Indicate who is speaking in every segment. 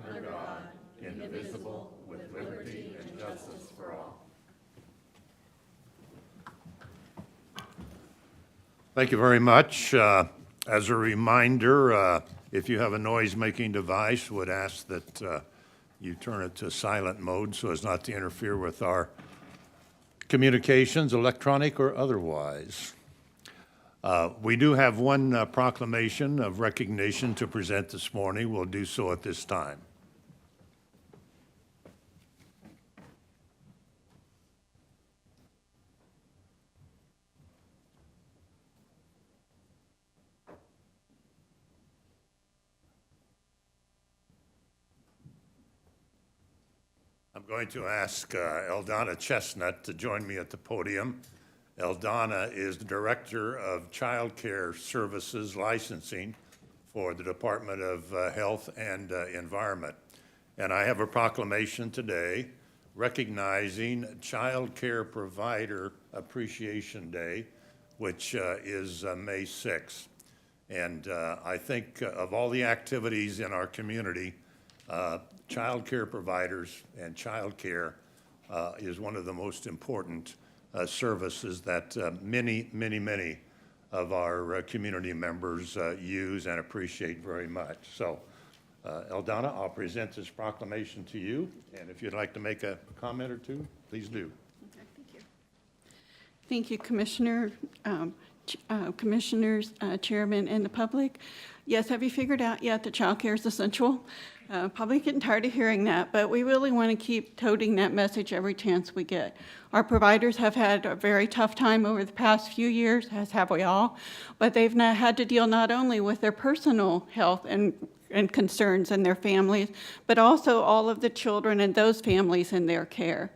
Speaker 1: under God, indivisible, with liberty and justice for all. Thank you very much. As a reminder, if you have a noise-making device, would ask that you turn it to silent mode so as not to interfere with our communications, electronic or otherwise. We do have one proclamation of recognition to present this morning. We'll do so at this time. I'm going to ask Eldana Chestnut to join me at the podium. Eldana is the Director of Child Care Services Licensing for the Department of Health and Environment. And I have a proclamation today recognizing Child Care Provider Appreciation Day, which is May 6th. And I think of all the activities in our community, child care providers and child care is one of the most important services that many of our community members use and appreciate very much. So, Eldana, I'll present this proclamation to you, and if you'd like to make a comment or two, please do.
Speaker 2: Okay, thank you. Thank you, Commissioner, Commissioners, Chairman, and the public. Yes, have you figured out yet that child care is essential? Probably getting tired of hearing that, but we really want to keep toting that message every chance we get. Our providers have had a very tough time over the past few years, as have we all, but they've not had to deal not only with their personal health and concerns and their families, but also all of the children and those families in their care.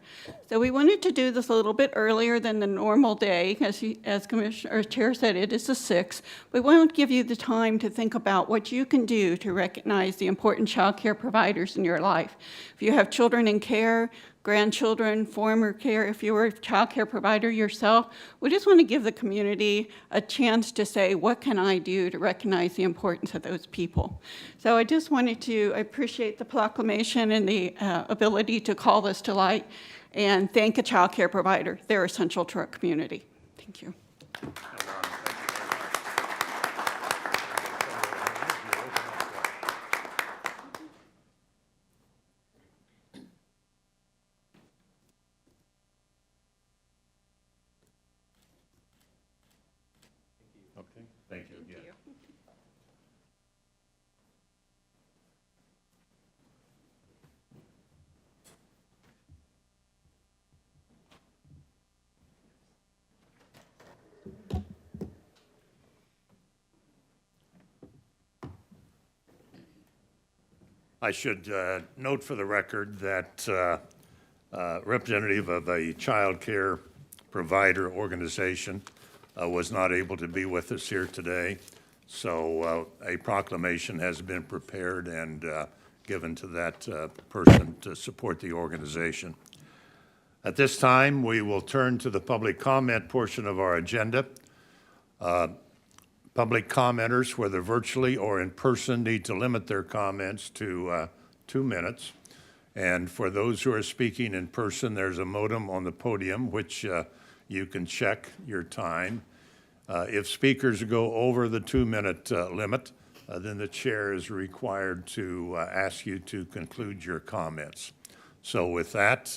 Speaker 2: So we wanted to do this a little bit earlier than the normal day. As Commissioner or Chair said, it is the 6th. We want to give you the time to think about what you can do to recognize the important child care providers in your life. If you have children in care, grandchildren, former care, if you were a child care provider yourself, we just want to give the community a chance to say, what can I do to recognize the importance of those people? So I just wanted to appreciate the proclamation and the ability to call this to light and thank a child care provider. They're essential to our community. Thank you.
Speaker 1: Okay, thank you again. I should note for the record that representative of a child care provider organization was not able to be with us here today. So a proclamation has been prepared and given to that person to support the organization. At this time, we will turn to the public comment portion of our agenda. Public commenters, whether virtually or in person, need to limit their comments to 2 minutes. And for those who are speaking in person, there's a modem on the podium, which you can check your time. If speakers go over the 2-minute limit, then the chair is required to ask you to conclude your comments. So with that,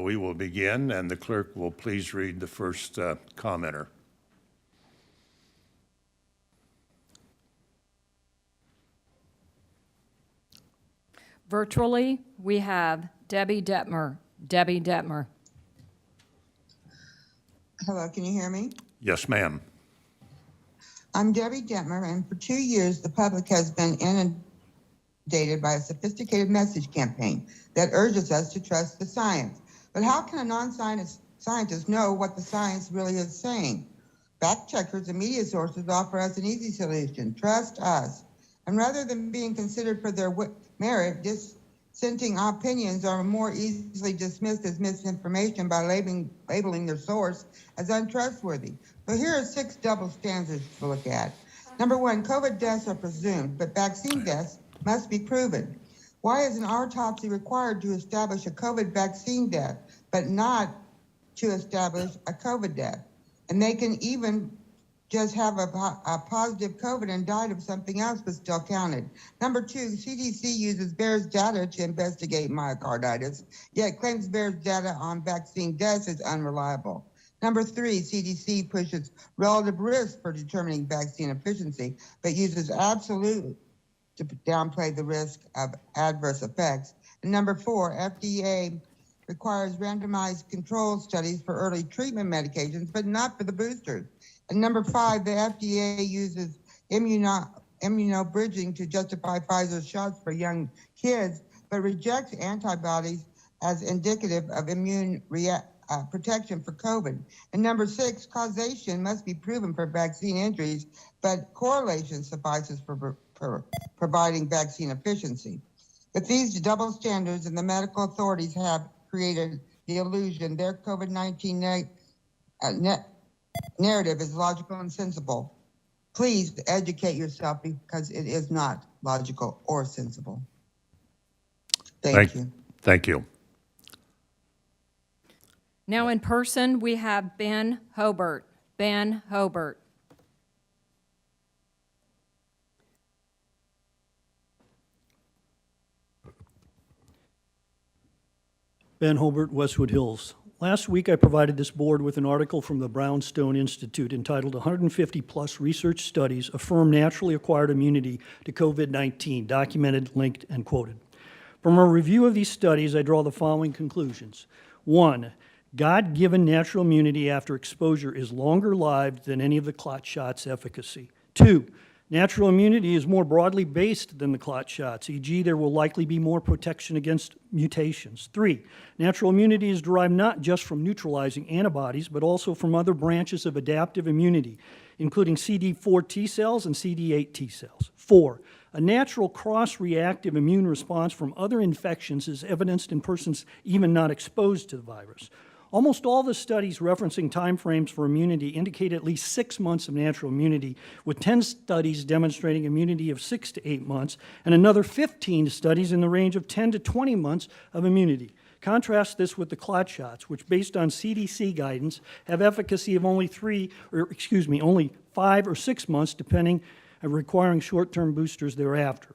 Speaker 1: we will begin, and the clerk will please read the first commenter.
Speaker 3: Virtually, we have Debbie Detmer. Debbie Detmer.
Speaker 4: Hello, can you hear me?
Speaker 1: Yes, ma'am.
Speaker 4: I'm Debbie Detmer, and for 2 years, the public has been inundated by a sophisticated message campaign that urges us to trust the science. But how can a non-scientist know what the science really is saying? Fact checkers and media sources offer us an easy solution: trust us. And rather than being considered for their merit, dissenting opinions are more easily dismissed as misinformation by labeling their source as untrustworthy. So here are 6 double standards to look at. Number 1, COVID deaths are presumed, but vaccine deaths must be proven. Why is an autopsy required to establish a COVID vaccine death, but not to establish a COVID death? And they can even just have a positive COVID and died of something else, but still counted. Number two, CDC uses VAERS data to investigate myocarditis, yet claims VAERS data on vaccine deaths is unreliable. Number three, CDC pushes relative risk for determining vaccine efficiency, but uses absolute to downplay the risk of adverse effects. And number four, FDA requires randomized control studies for early treatment medications, but not for the boosters. And number five, the FDA uses immunobridging to justify Pfizer's shots for young kids, but rejects antibodies as indicative of immune protection for COVID. And number six, causation must be proven for vaccine injuries, but correlation suffices for providing vaccine efficiency. But these double standards and the medical authorities have created the illusion their COVID-19 narrative is logical and sensible. Please educate yourself because it is not logical or sensible. Thank you.
Speaker 1: Thank you.
Speaker 3: Now in person, we have Ben Hobart. Ben Hobart.
Speaker 5: Ben Hobart, Westwood Hills. Last week, I provided this board with an article from the Brownstone Institute entitled 150-plus research studies affirm naturally acquired immunity to COVID-19, documented, linked, and quoted. From a review of these studies, I draw the following conclusions. 1, God-given natural immunity after exposure is longer lived than any of the clot shots' efficacy. 2, natural immunity is more broadly based than the clot shots, e.g. there will likely be more protection against mutations. 3, natural immunity is derived not just from neutralizing antibodies, but also from other branches of adaptive immunity, including CD4 T cells and CD8 T cells. 4, a natural cross-reactive immune response from other infections is evidenced in persons even not exposed to the virus. Almost all the studies referencing timeframes for immunity indicate at least 6 months of natural immunity, with 10 studies demonstrating immunity of 6 to 8 months, and another 15 studies in the range of 10 to 20 months of immunity. Contrast this with the clot shots, which based on CDC guidance have efficacy of only 5 or 6 months, depending on requiring short-term boosters thereafter.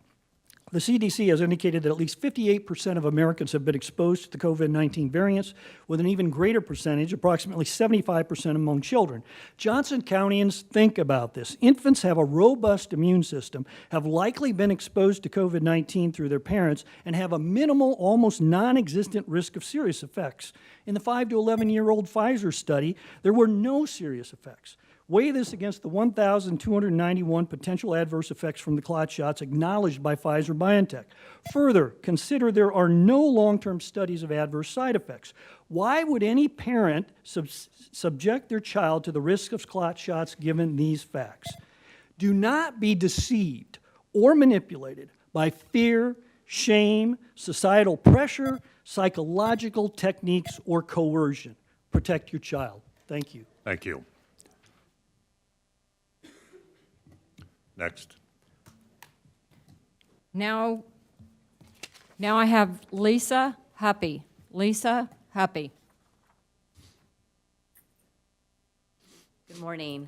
Speaker 5: The CDC has indicated that at least 58% of Americans have been exposed to the COVID-19 variants, with an even greater percentage, approximately 75% among children. Johnson Countyans, think about this. Infants have a robust immune system, have likely been exposed to COVID-19 through their parents, and have a minimal, almost non-existent risk of serious effects. In the 5 to 11-year-old Pfizer study, there were no serious effects. Weigh this against the 1,291 potential adverse effects from the clot shots acknowledged by Pfizer-BioNTech. Further, consider there are no long-term studies of adverse side effects. Why would any parent subject their child to the risk of clot shots given these facts? Do not be deceived or manipulated by fear, shame, societal pressure, psychological techniques, or coercion. Protect your child. Thank you.
Speaker 1: Thank you. Next.
Speaker 3: Now I have Lisa Huppy. Lisa Huppy.
Speaker 6: Good morning.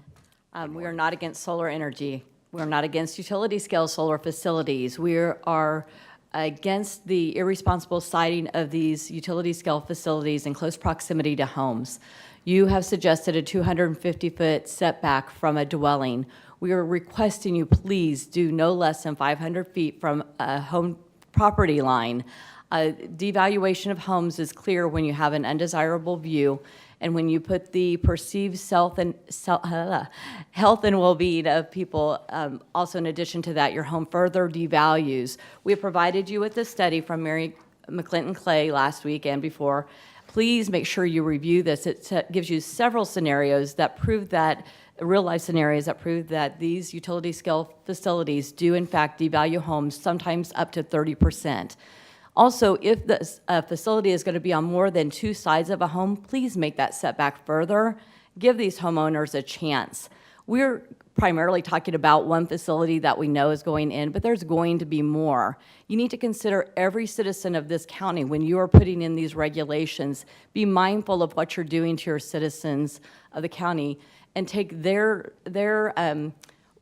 Speaker 6: We are not against solar energy. We are not against utility-scale solar facilities. We are against the irresponsible siting of these utility-scale facilities in close proximity to homes. You have suggested a 250-foot setback from a dwelling. We are requesting you please do no less than 500 feet from a home property line. Devaluation of homes is clear when you have an undesirable view and when you put the perceived health and well-being of people, also in addition to that, your home further devalues. We have provided you with a study from Mary McClinton Clay last week and before. Please make sure you review this. It gives you several scenarios that prove that real-life scenarios that prove that these utility-scale facilities do, in fact, devalue homes, sometimes up to 30%. Also, if the facility is going to be on more than 2 sides of a home, please make that setback further. Give these homeowners a chance. We're primarily talking about one facility that we know is going in, but there's going to be more. You need to consider every citizen of this county when you are putting in these regulations. Be mindful of what you're doing to your citizens of the county and take their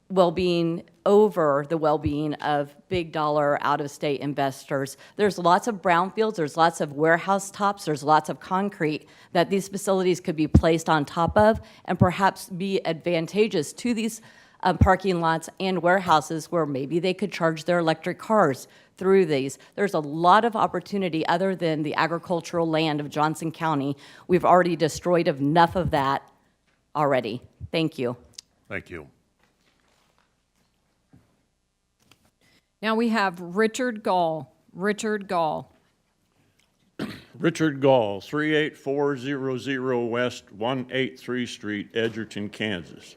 Speaker 6: well-being over the well-being of big dollar out-of-state investors. There's lots of brownfields, there's lots of warehouse tops, there's lots of concrete that these facilities could be placed on top of and perhaps be advantageous to these parking lots and warehouses where maybe they could charge their electric cars through these. There's a lot of opportunity other than the agricultural land of Johnson County. We've already destroyed enough of that already. Thank you.
Speaker 1: Thank you.
Speaker 3: Now we have Richard Gall. Richard Gall.
Speaker 7: Richard Gall, 38400 West 183 Street, Edgerton, Kansas.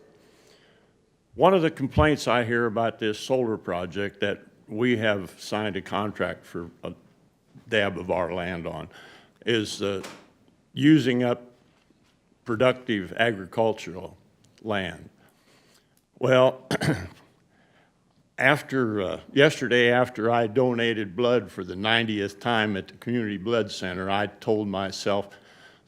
Speaker 7: One of the complaints I hear about this solar project that we have signed a contract for a dab of our land on is using up productive agricultural land. Well, yesterday, after I donated blood for the 90th time at the Community Blood Center, I told myself,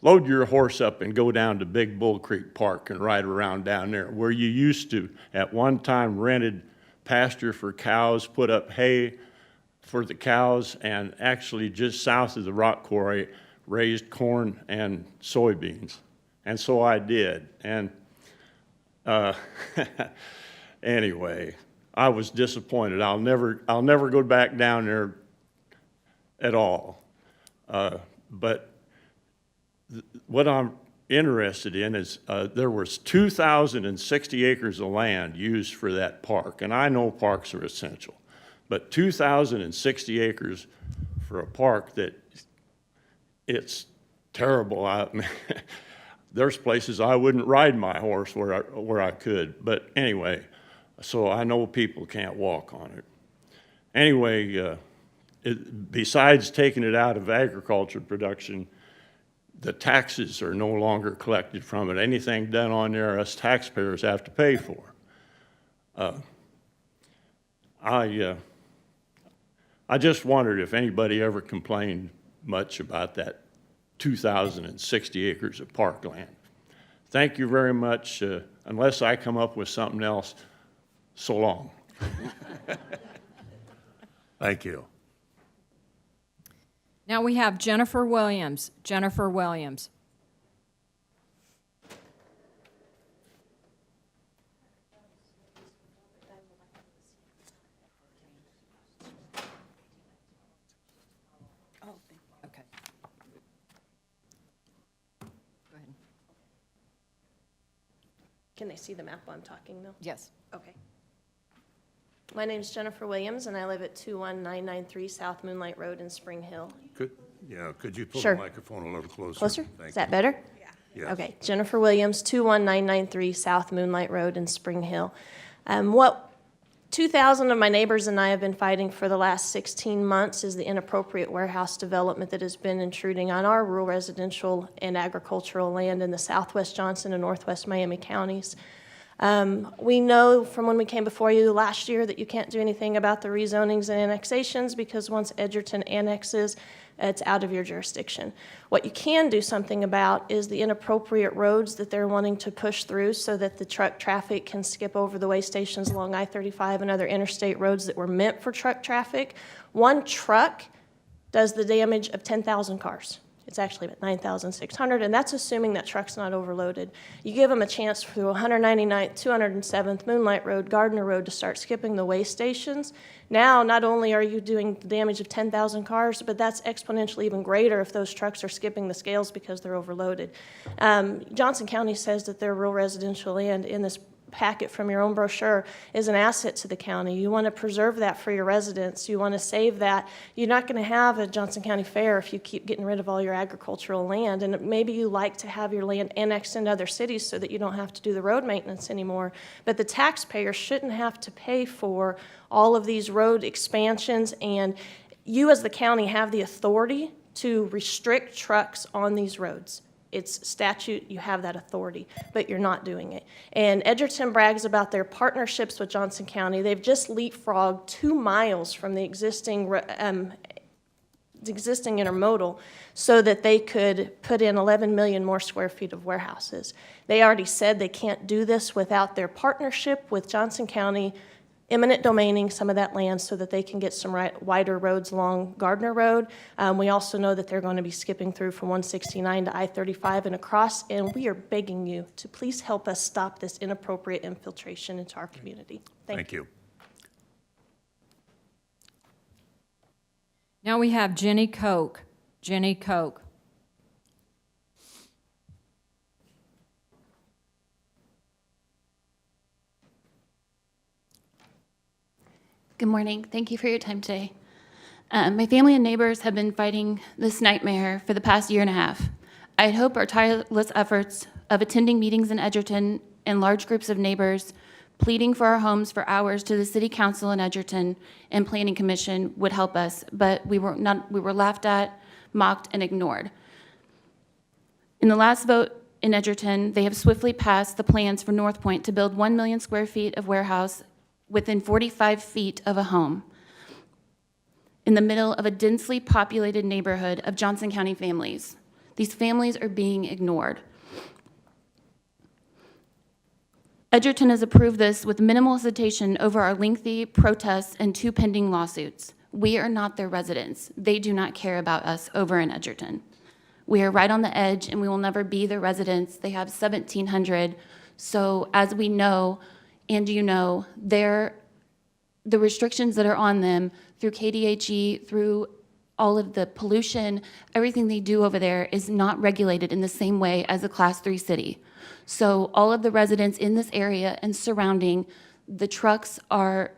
Speaker 7: load your horse up and go down to Big Bull Creek Park and ride around down there, where you used to, at one time, rented pasture for cows, put up hay for the cows, and actually just south of the rock quarry, raised corn and soybeans. And so I did. And anyway, I was disappointed. I'll never go back down there at all. But what I'm interested in is there was 2,060 acres of land used for that park, and I know parks are essential, but 2,060 acres for a park that it's terrible. There's places I wouldn't ride my horse where I could, but anyway. So I know people can't walk on it. Anyway, besides taking it out of agriculture production, the taxes are no longer collected from it. Anything done on there, us taxpayers have to pay for. I just wondered if anybody ever complained much about that 2,060 acres of parkland. Thank you very much. Unless I come up with something else, so long.
Speaker 1: Thank you.
Speaker 3: Now we have Jennifer Williams. Jennifer Williams.
Speaker 6: Okay. Go ahead.
Speaker 8: Can they see the map while I'm talking, though?
Speaker 6: Yes.
Speaker 8: Okay. My name's Jennifer Williams, and I live at 21993 South Moonlight Road in Spring Hill.
Speaker 1: Could you pull
Speaker 8: Sure.
Speaker 1: the microphone a little closer?
Speaker 8: Closer?
Speaker 1: Thank
Speaker 8: Is that
Speaker 1: you.
Speaker 8: better?
Speaker 1: Yes.
Speaker 8: Okay. Jennifer Williams, 21993 South Moonlight Road in Spring Hill. What 2,000 of my neighbors and I have been fighting for the last 16 months is the inappropriate warehouse development that has been intruding on our rural residential and agricultural land in the southwest Johnson and northwest Miami counties. We know from when we came before you last year that you can't do anything about the rezonings and annexations because once Edgerton annexes, it's out of your jurisdiction. What you can do something about is the inappropriate roads that they're wanting to push through so that the truck traffic can skip over the way stations along I-35 and other interstate roads that were meant for truck traffic. One truck does the damage of 10,000 cars. It's actually about 9,600, and that's assuming that truck's not overloaded. You give them a chance through 199th, 207th, Moonlight Road, Gardner Road to start skipping the way stations. Now, not only are you doing the damage of 10,000 cars, but that's exponentially even greater if those trucks are skipping the scales because they're overloaded. Johnson County says that their rural residential land in this packet from your own brochure is an asset to the county. You want to preserve that for your residents. You want to save that. You're not going to have a Johnson County fair if you keep getting rid of all your agricultural land. And maybe you like to have your land annexed into other cities so that you don't have to do the road maintenance anymore. But the taxpayer shouldn't have to pay for all of these road expansions. And you as the county have the authority to restrict trucks on these roads. It's statute, you have that authority, but you're not doing it. And Edgerton brags about their partnerships with Johnson County. They've just leapfrogged 2 miles from the existing intermodal so that they could put in 11 million more square feet of warehouses. They already said they can't do this without their partnership with Johnson County, eminent domaining some of that land so that they can get some wider roads along Gardner Road. We also know that they're going to be skipping through from 169 to I-35 and across, and we are begging you to please help us stop this inappropriate infiltration into our community. Thank you.
Speaker 3: Now we have Jenny Koch. Jenny Koch.
Speaker 9: Good morning. Thank you for your time today. My family and neighbors have been fighting this nightmare for the past year and a half. I hope our tireless efforts of attending meetings in Edgerton and large groups of neighbors pleading for our homes for hours to the City Council in Edgerton and Planning Commission would help us, but we were laughed at, mocked, and ignored. In the last vote in Edgerton, they have swiftly passed the plans for North Point to build 1 million square feet of warehouse within 45 feet of a home in the middle of a densely populated neighborhood of Johnson County families. These families are being ignored. Edgerton has approved this with minimal hesitation over our lengthy protests and 2 pending lawsuits. We are not their residents. They do not care about us over in Edgerton. We are right on the edge, and we will never be their residents. They have 1,700. So as we know, and you know, the restrictions that are on them through KDHE, through all of the pollution, everything they do over there is not regulated in the same way as a Class 3 city. So all of the residents in this area and surrounding, the trucks are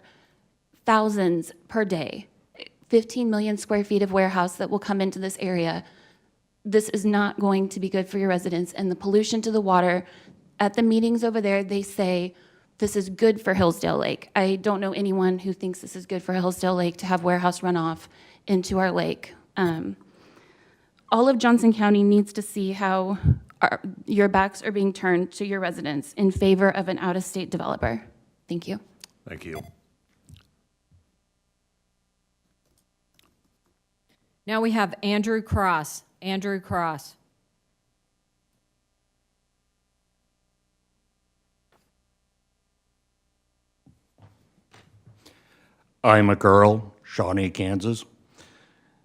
Speaker 9: thousands per day. 15 million square feet of warehouse that will come into this area. This is not going to be good for your residents. And the pollution to the water, at the meetings over there, they say, this is good for Hillsdale Lake. I don't know anyone who thinks this is good for Hillsdale Lake to have warehouse runoff into our lake. All of Johnson County needs to see how your backs are being turned to your residents in favor of an out-of-state developer. Thank you.
Speaker 1: Thank you.
Speaker 3: Now we have Andrew Cross. Andrew Cross.
Speaker 10: I'm a girl, Shawnee, Kansas.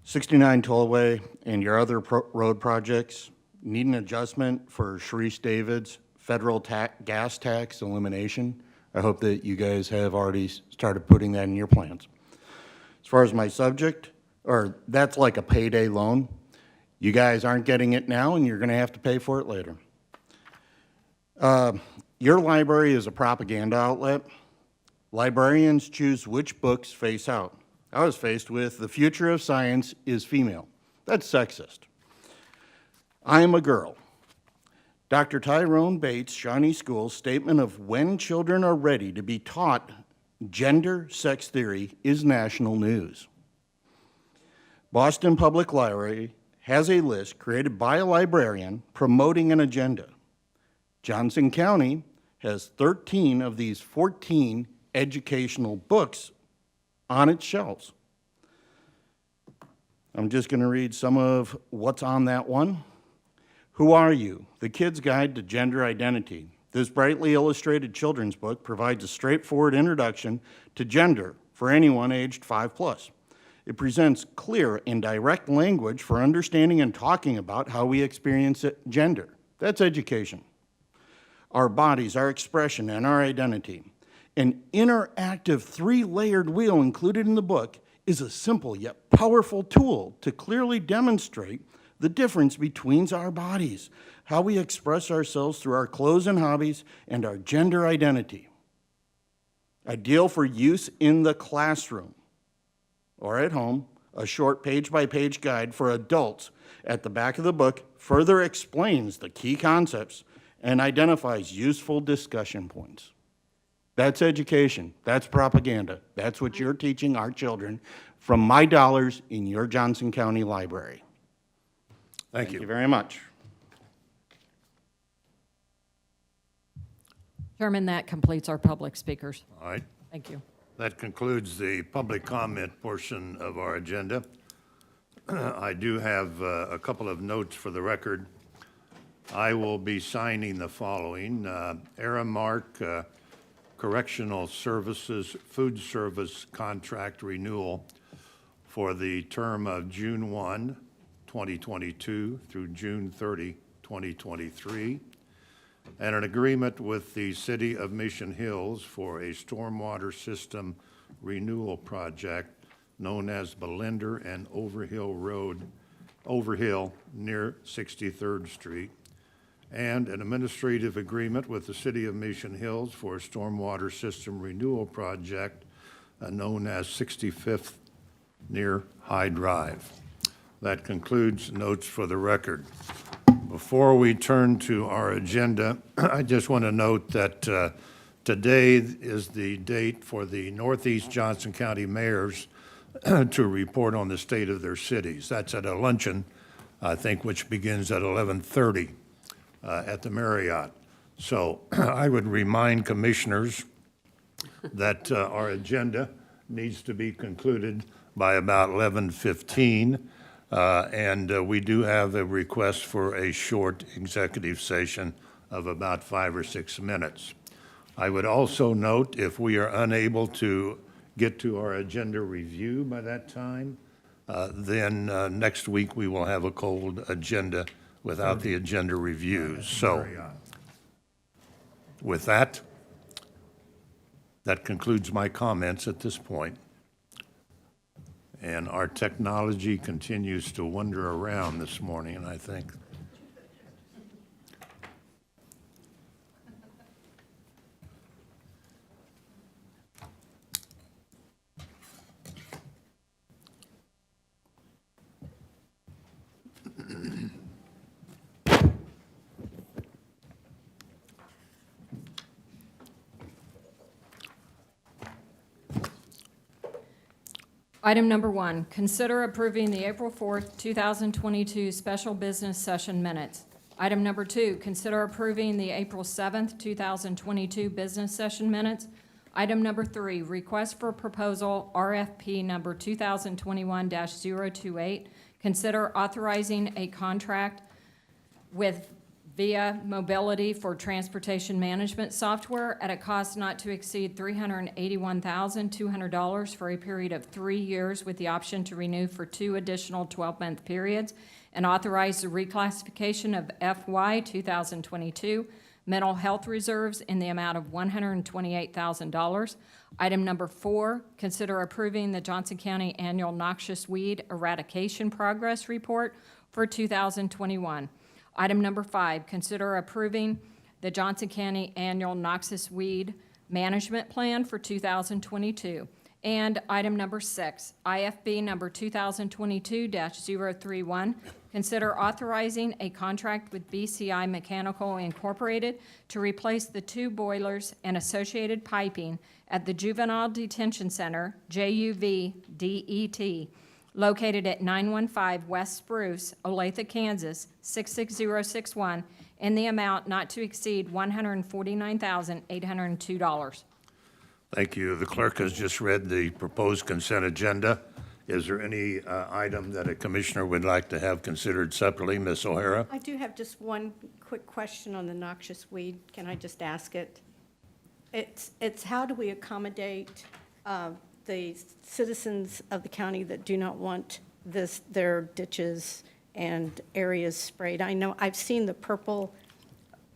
Speaker 10: 69 Tollway and your other road projects need an adjustment for Sharice David's federal gas tax elimination. I hope that you guys have already started putting that in your plans. As far as my subject, that's like a payday loan. You guys aren't getting it now, and you're going to have to pay for it later. Your library is a propaganda outlet. Librarians choose which books face out. I was faced with the future of science is female. That's sexist. I am a girl. Dr. Tyrone Bates' Shawnee School's statement of when children are ready to be taught gender sex theory is national news. Boston Public Library has a list created by a librarian promoting an agenda. Johnson County has 13 of these 14 educational books on its shelves. I'm just going to read some of what's on that one. Who Are You? The Kid's Guide to Gender Identity. This brightly illustrated children's book provides a straightforward introduction to gender for anyone aged 5+. It presents clear and direct language for understanding and talking about how we experience gender. That's education. Our bodies, our expression, and our identity. An interactive 3-layered wheel included in the book is a simple yet powerful tool to clearly demonstrate the difference between our bodies, how we express ourselves through our clothes and hobbies, and our gender identity. Ideal for use in the classroom or at home, a short page-by-page guide for adults at the back of the book further explains the key concepts and identifies useful discussion points. That's education. That's propaganda. That's what you're teaching our children from my dollars in your Johnson County Library.
Speaker 1: Thank you.
Speaker 10: Thank you very much.
Speaker 3: Chairman, that completes our public speakers.
Speaker 1: All right.
Speaker 3: Thank you.
Speaker 1: That concludes the public comment portion of our agenda. I do have a couple of notes for the record. I will be signing the following. Aramark Correctional Services Food Service Contract Renewal for the term of June 1, 2022 through June 30, 2023, and an agreement with the City of Mission Hills for a stormwater system renewal project known as Belinder and Overhill near 63rd Street, and an administrative agreement with the City of Mission Hills for a stormwater system renewal project known as 65th near High Drive. That concludes notes for the record. Before we turn to our agenda, I just want to note that today is the date for the Northeast Johnson County mayors to report on the state of their cities. That's at a luncheon, I think, which begins at 11:30 at the Marriott. So I would remind commissioners that our agenda needs to be concluded by about 11:15. And we do have a request for a short executive session of about 5 or 6 minutes. I would also note, if we are unable to get to our agenda review by that time, then next week we will have a cold agenda without the agenda reviews. So with that, that concludes my comments at this point. And our technology continues to wander around this morning, I think.
Speaker 3: Item number 1, consider approving the April 4th, 2022 special business session minutes. Item number 2, consider approving the April 7th, 2022 business session minutes. Item number 3, request for proposal RFP number 2021-028. Consider authorizing a contract with Via Mobility for transportation management software at a cost not to exceed $381,200 for a period of 3 years with the option to renew for 2 additional 12-month periods, and authorize the reclassification of FY 2022 mental health reserves in the amount of $128,000. Item number 4, consider approving the Johnson County Annual Noxious Weed Eradication Progress Report for 2021. Item number 5, consider approving the Johnson County Annual Noxious Weed Management Plan for 2022. And item number 6, IFB number 2022-031, consider authorizing a contract with BCI Mechanical Incorporated to replace the 2 boilers and associated piping at the Juvenile Detention Center, JUVDET, located at 915 West Spruce, Olathe, Kansas, 66061, in the amount not to exceed $149,802.
Speaker 1: Thank you. The clerk has just read the proposed consent agenda. Is there any item that a commissioner would like to have considered separately? Ms. O'Hara?
Speaker 11: I do have just one quick question on the noxious weed. Can I just ask it? It's how do we accommodate the citizens of the county that do not want their ditches and areas sprayed? I know, I've seen the purple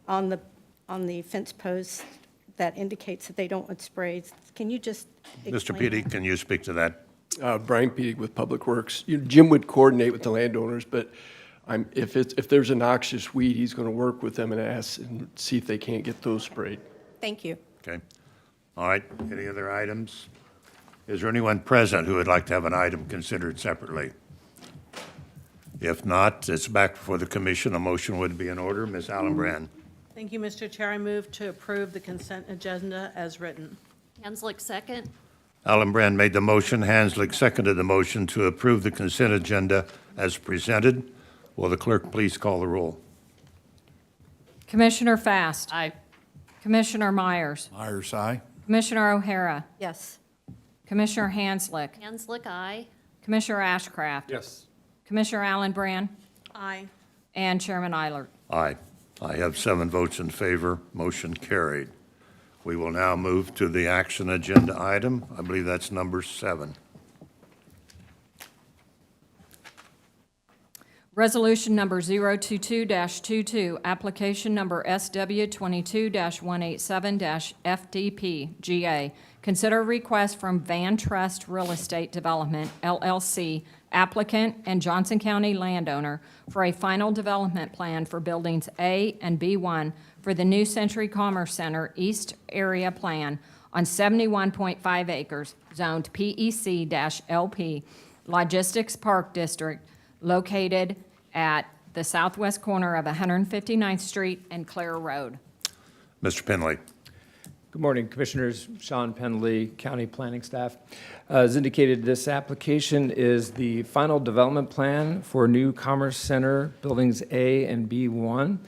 Speaker 11: on the fence posts that indicates that they don't want sprays. Can you just
Speaker 1: Mr.
Speaker 11: explain
Speaker 1: Petey,
Speaker 11: that?
Speaker 1: can you speak to that?
Speaker 12: Brian Pedig with Public Works. Jim would coordinate with the landowners, but if there's a noxious weed, he's going to work with them and ask and see if they can't get those sprayed.
Speaker 11: Thank you.
Speaker 1: Okay. All right. Any other items? Is there anyone present who would like to have an item considered separately? If not, it's back before the commission. A motion would be in order. Ms. Allenbrand.
Speaker 13: Thank you, Mr. Chair. I move to approve the consent agenda as written.
Speaker 14: Hanslick, second.
Speaker 1: Allenbrand made the motion. Hanslick seconded the motion to approve the consent agenda as presented. Will the clerk please call the roll?
Speaker 3: Commissioner Fast.
Speaker 14: Aye.
Speaker 3: Commissioner Myers,
Speaker 1: Myers, aye.
Speaker 3: Commissioner O'Hara,
Speaker 11: Yes.
Speaker 3: Commissioner Hanslick,
Speaker 14: Hanslick, aye.
Speaker 3: Commissioner Ashcraft,
Speaker 12: Yes.
Speaker 3: Commissioner Allen Brand,
Speaker 13: Aye.
Speaker 3: and Chairman Eilert.
Speaker 1: Aye. I have 7 votes in favor. Motion carried. We will now move to the action agenda item. I believe that's number 7.
Speaker 3: Resolution number 022-22, application number SW 22-187-FDP, GA. Consider request from Van Trust Real Estate Development, LLC, applicant and Johnson County landowner for a final development plan for buildings A and B1 for the New Century Commerce Center East Area Plan on 71.5 acres, zoned PEC-LP, Logistics Park District, located at the southwest corner of 159th Street and Clare Road.
Speaker 1: Mr. Penley.
Speaker 15: Good morning, Commissioners. Sean Penley, County Planning Staff. As indicated, this application is the final development plan for New Commerce Center Buildings A and B1.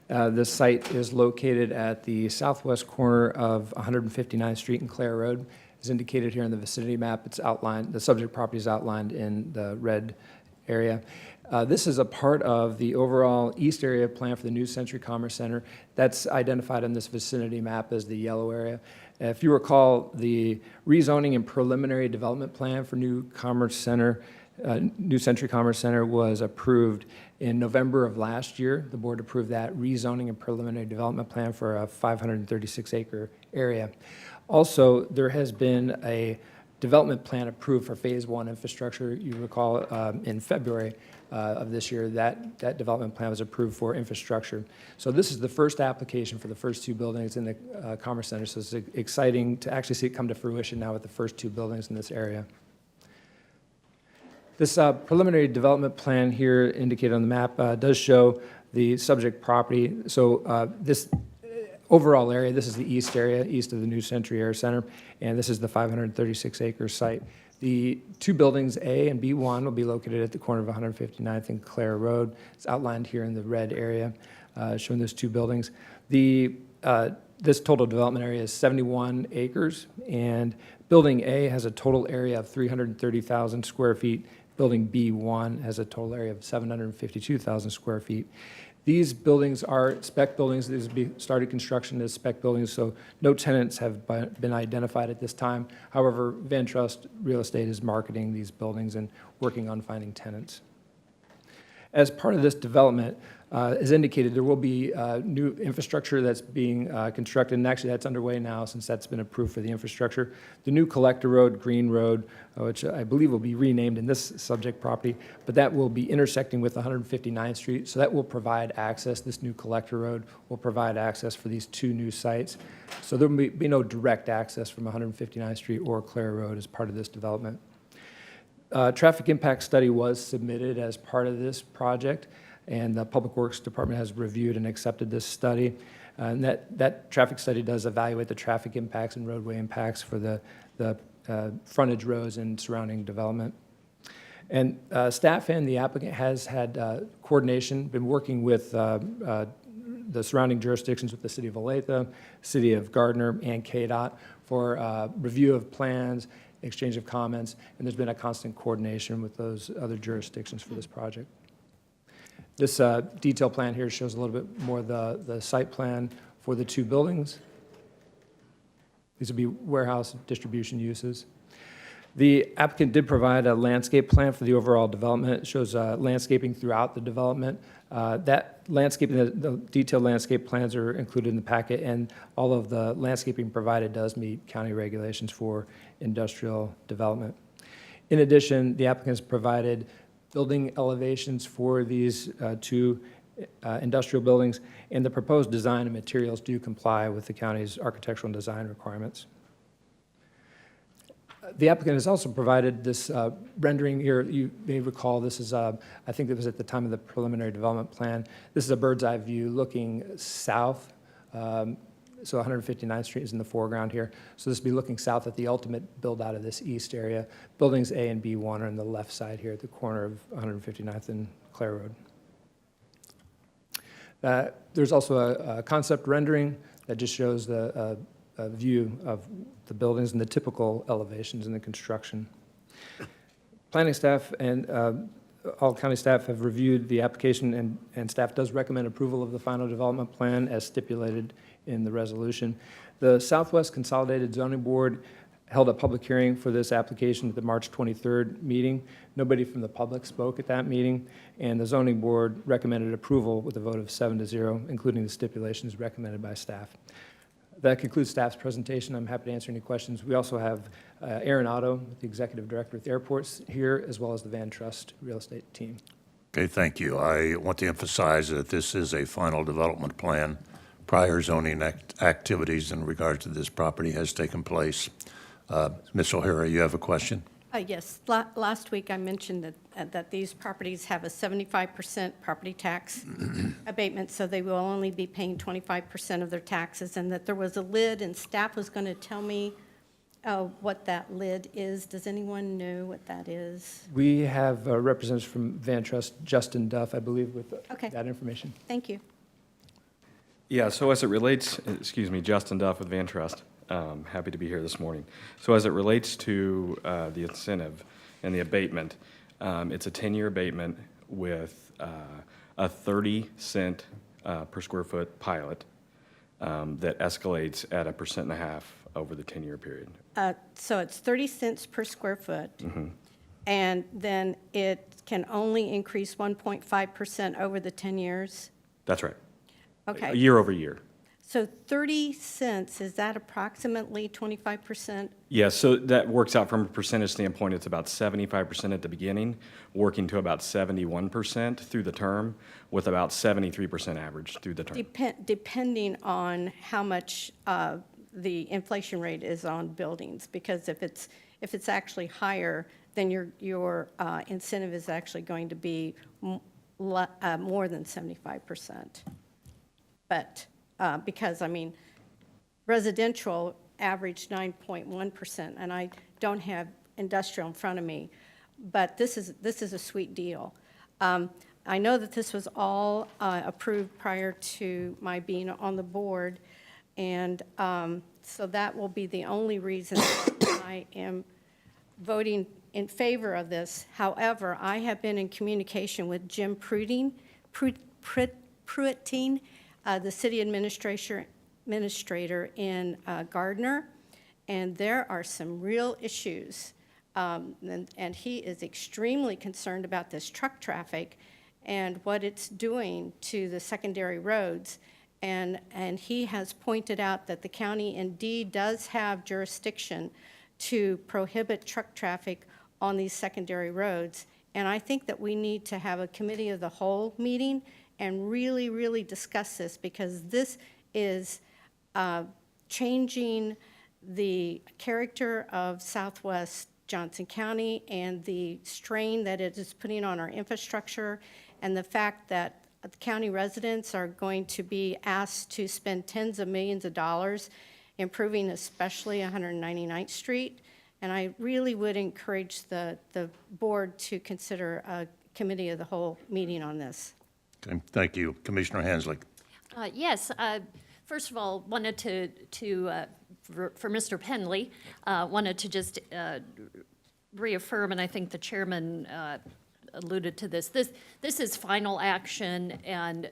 Speaker 15: This site is located at the southwest corner of 159th Street and Clare Road. As indicated here in the vicinity map, it's outlined, the subject property is outlined in the red area. This is a part of the overall east area plan for the New Century Commerce Center. That's identified in this vicinity map as the yellow area. If you recall, the rezoning and preliminary development plan for New Century Commerce Center was approved in November of last year. The board approved that rezoning and preliminary development plan for a 536-acre area. Also, there has been a development plan approved for Phase 1 infrastructure. You recall in February of this year, that development plan was approved for infrastructure. So this is the first application for the first 2 buildings in the Commerce Center, so it's exciting to actually see it come to fruition now with the first 2 buildings in this area. This preliminary development plan here indicated on the map does show the subject property. So this overall area, this is the east area, east of the New Century Air Center, and this is the 536-acre site. The 2 buildings, A and B1, will be located at the corner of 159th and Clare Road. It's outlined here in the red area, showing those 2 buildings. This total development area is 71 acres, and Building A has a total area of 330,000 square feet. Building B1 has a total area of 752,000 square feet. These buildings are spec buildings. These will be started construction as spec buildings, so no tenants have been identified at this time. However, Van Trust Real Estate is marketing these buildings and working on finding tenants. As part of this development, as indicated, there will be new infrastructure that's being constructed, and actually that's underway now since that's been approved for the infrastructure. The new Collector Road, Green Road, which I believe will be renamed in this subject property, but that will be intersecting with 159th Street, so that will provide access. This new Collector Road will provide access for these 2 new sites. So there will be no direct access from 159th Street or Clare Road as part of this development. Traffic impact study was submitted as part of this project, and the Public Works Department has reviewed and accepted this study. And that traffic study does evaluate the traffic impacts and roadway impacts for the frontage roads and surrounding development. And staff and the applicant has had coordination, been working with the surrounding jurisdictions with the City of Olathe, City of Gardner, and KDOT for review of plans, exchange of comments, and there's been a constant coordination with those other jurisdictions for this project. This detail plan here shows a little bit more the site plan for the 2 buildings. These would be warehouse distribution uses. The applicant did provide a landscape plan for the overall development. It shows landscaping throughout the development. That landscaping, the detailed landscape plans are included in the packet, and all of the landscaping provided does meet county regulations for industrial development. In addition, the applicant has provided building elevations for these 2 industrial buildings, and the proposed design and materials do comply with the county's architectural and design requirements. The applicant has also provided this rendering here. You may recall this is, I think it was at the time of the preliminary development plan. This is a bird's eye view looking south. So 159th Street is in the foreground here. So this will be looking south at the ultimate build out of this east area. Buildings A and B1 are on the left side here at the corner of 159th and Clare Road. There's also a concept rendering that just shows a view of the buildings and the typical elevations in the construction. Planning staff and all county staff have reviewed the application, and staff does recommend approval of the final development plan as stipulated in the resolution. The Southwest Consolidated Zoning Board held a public hearing for this application at the March 23rd meeting. Nobody from the public spoke at that meeting, and the zoning board recommended approval with a vote of 7-0, including the stipulations recommended by staff. That concludes staff's presentation. I'm happy to answer any questions. We also have Aaron Otto, the executive director with airports, here, as well as the Van Trust real estate team.
Speaker 1: Okay, thank you. I want to emphasize that this is a final development plan. Prior zoning activities in regard to this property has taken place. Ms. O'Hara, you have a question?
Speaker 11: Yes, last week I mentioned that these properties have a 75% property tax abatement, so they will only be paying 25% of their taxes, and that there was a lid, and staff was going to tell me what that lid is. Does anyone know what that is?
Speaker 15: We have representatives from Van Trust, Justin Duff, I believe, with
Speaker 11: Okay.
Speaker 15: that information.
Speaker 11: Thank you.
Speaker 14: Yeah, so as it relates, Justin Duff with Van Trust. Happy to be here this morning. So as it relates to the incentive and the abatement, it's a 10-year abatement with a 30-cent per square foot pilot that escalates at 1.5% over the 10-year period.
Speaker 11: So it's 30 cents per square foot, and then it can only increase 1.5% over the 10 years?
Speaker 14: That's right.
Speaker 11: Okay.
Speaker 14: Year over year.
Speaker 11: So 30 cents, is that approximately 25%?
Speaker 14: Yeah, so that works out from a percentage standpoint. It's about 75% at the beginning, working to about 71% through the term, with about 73% average through the term.
Speaker 11: Depending on how much the inflation rate is on buildings, because if it's actually higher, then your incentive is actually going to be more than 75%. But because, I mean, residential averaged 9.1%, and I don't have industrial in front of me, but this is a sweet deal. I know that this was all approved prior to my being on the board, and so that will be the only reason I am voting in favor of this. However, I have been in communication with Jim Pruiting, the city administrator in Gardner, and there are some real issues. And he is extremely concerned about this truck traffic and what it's doing to the secondary roads. And he has pointed out that the county indeed does have jurisdiction to prohibit truck traffic on these secondary roads. And I think that we need to have a committee of the whole meeting and really, really discuss this, because this is changing the character of Southwest Johnson County and the strain that it is putting on our infrastructure, and the fact that the county residents are going to be asked to spend tens of millions of dollars improving especially 199th Street. And I really would encourage the board to consider a committee of the whole meeting on this.
Speaker 1: Okay, thank you. Commissioner Hanslick.
Speaker 16: Yes, first of all, wanted for Mr. Penley, wanted to just reaffirm, and I think the chairman alluded to this. This is final action, and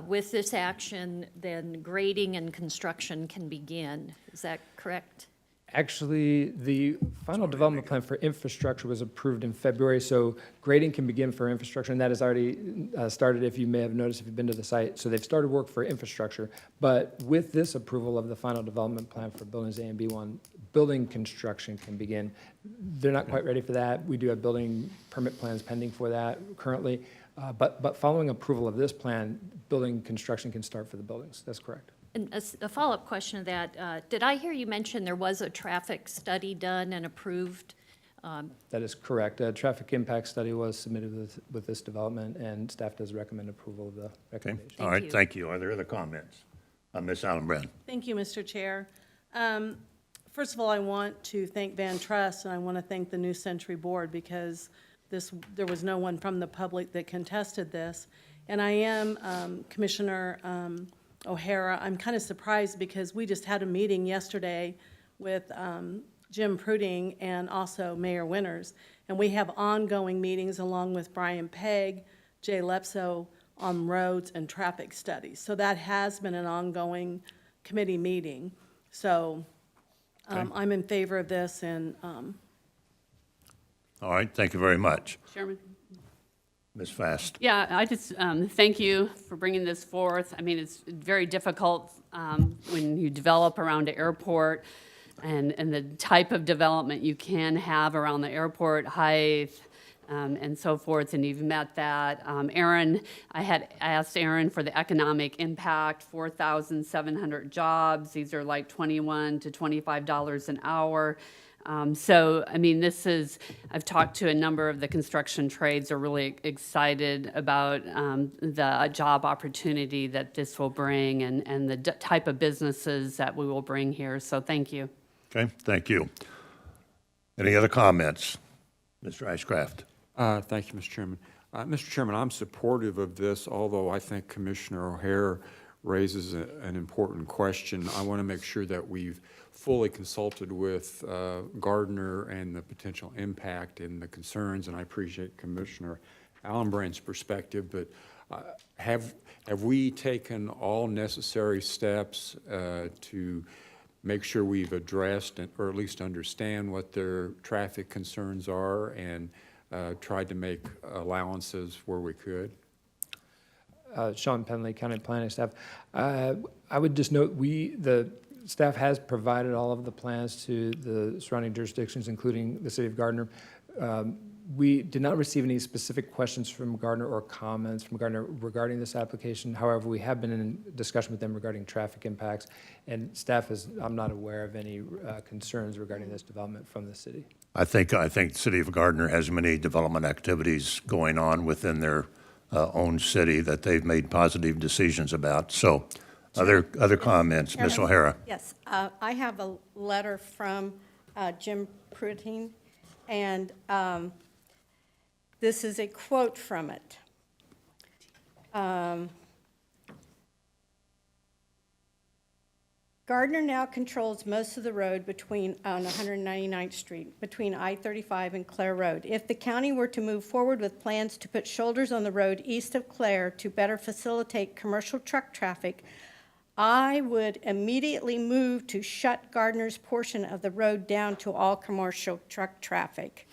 Speaker 16: with this action, then grading and construction can begin. Is that correct?
Speaker 15: Actually, the final development plan for infrastructure was approved in February, so grading can begin for infrastructure, and that has already started, if you may have noticed if you've been to the site. So they've started work for infrastructure, but with this approval of the final development plan for buildings A and B1, building construction can begin. They're not quite ready for that. We do have building permit plans pending for that currently, but following approval of this plan, building construction can start for the buildings. That's correct.
Speaker 16: And a follow-up question to that, did I hear you mention there was a traffic study done and approved?
Speaker 15: That is correct. A traffic impact study was submitted with this development, and staff does recommend approval of the recommendation.
Speaker 1: All right, thank you. Are there other comments? Ms. Allen-Brand.
Speaker 13: Thank you, Mr. Chair. First of all, I want to thank Van Trust, and I want to thank the New Century Board, because there was no one from the public that contested this. And I am, Commissioner O'Hara. I'm kind of surprised because we just had a meeting yesterday with Jim Pruding and also Mayor Winters, and we have ongoing meetings along with Brian Pegg, Jay Lepso on roads and traffic studies. So that has been an ongoing committee meeting. So I'm in favor of this, and
Speaker 1: All right, thank you very much.
Speaker 17: Chairman?
Speaker 1: Ms. Fast.
Speaker 17: Yeah, I just thank you for bringing this forth. I mean, it's very difficult when you develop around an airport and the type of development you can have around the airport, height, and so forth, and you've met that. Aaron, I had asked Aaron for the economic impact, 4,700 jobs. These are like $21 to $25 an hour. So, I mean, I've talked to a number of the construction trades are really excited about the job opportunity that this will bring and the type of businesses that we will bring here. So thank you.
Speaker 1: Okay, thank you. Any other comments? Mr. Ashcraft.
Speaker 18: Thank you, Mr. Chairman. Mr. Chairman, I'm supportive of this, although I think Commissioner O'Hare raises an important question. I want to make sure that we've fully consulted with Gardner and the potential impact and the concerns, and I appreciate Commissioner Allenbrand's perspective, but have we taken all necessary steps to make sure we've addressed or at least understand what their traffic concerns are and tried to make allowances where we could?
Speaker 15: Sean Penley, County Planning Staff. I would just note the staff has provided all of the plans to the surrounding jurisdictions, including the City of Gardner. We did not receive any specific questions from Gardner or comments from Gardner regarding this application. However, we have been in discussion with them regarding traffic impacts, and staff I'm not aware of any concerns regarding this development from the city.
Speaker 1: I think the City of Gardner has many development activities going on within their own city that they've made positive decisions about. So, other comments, Ms. O'Hara?
Speaker 11: yes, I have a letter from Jim Pruding, and this is a quote from it. Gardner now controls most of the road on 199th Street, between I-35 and Clare Road. If the county were to move forward with plans to put shoulders on the road east of Clare to better facilitate commercial truck traffic, I would immediately move to shut Gardner's portion of the road down to all commercial truck traffic.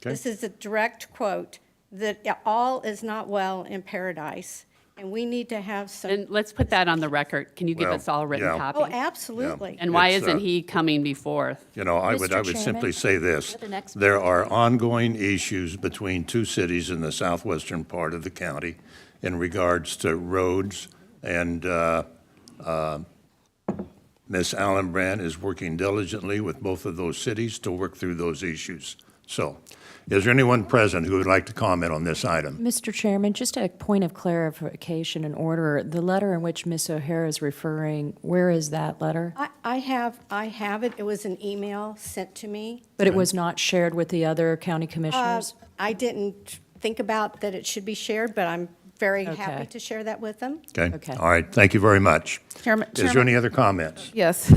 Speaker 1: Okay.
Speaker 11: This is a direct quote, that all is not well in paradise, and we need to have some.
Speaker 17: And let's put that on the record. Can you give
Speaker 1: Well,
Speaker 17: us all a written
Speaker 1: yeah.
Speaker 17: copy?
Speaker 11: Oh, absolutely.
Speaker 17: And why
Speaker 1: It's,
Speaker 17: isn't he coming before?
Speaker 1: You know, I would
Speaker 6: Mr.
Speaker 1: simply
Speaker 6: Chairman?
Speaker 1: say this.
Speaker 6: The next
Speaker 1: There are ongoing issues between two cities in the southwestern part of the county in regards to roads, and Ms. Allenbrand is working diligently with both of those cities to work through those issues. So, is there anyone present who would like to comment on this item?
Speaker 6: Mr. Chairman, just a point of clarification and order. The letter in which Ms. O'Hara is referring, where is that letter?
Speaker 11: I have it. It was an email sent to me.
Speaker 6: But it was not shared with the other county commissioners?
Speaker 11: I didn't think about that it should be shared, but I'm very happy
Speaker 6: Okay.
Speaker 11: to share that with them.
Speaker 1: Okay?
Speaker 6: Okay.
Speaker 1: All right, thank you very much. Is there any other comments?
Speaker 19: Yes.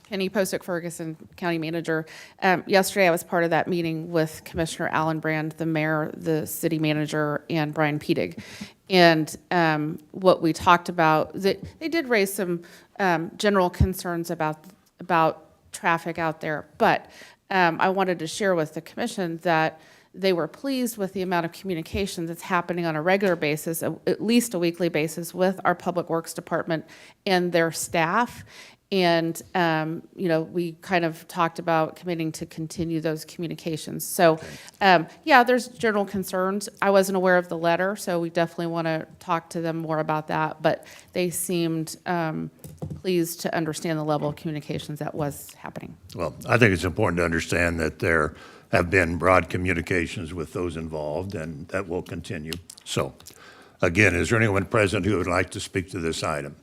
Speaker 19: Penny Posick Ferguson, County Manager. Yesterday, I was part of that meeting with Commissioner Allenbrand, the mayor, the city manager, and Brian Pedig. And what we talked about, they did raise some general concerns about traffic out there. But I wanted to share with the commission that they were pleased with the amount of communication that's happening on a regular basis, at least a weekly basis, with our Public Works Department and their staff. And, we kind of talked about committing to continue those communications. So, yeah, there's general concerns. I wasn't aware of the letter, so we definitely want to talk to them more about that. But they seemed pleased to understand the level of communications that was happening.
Speaker 1: Well, I think it's important to understand that there have been broad communications with those involved, and that will continue. So, again, is there anyone present who would like to speak to this item?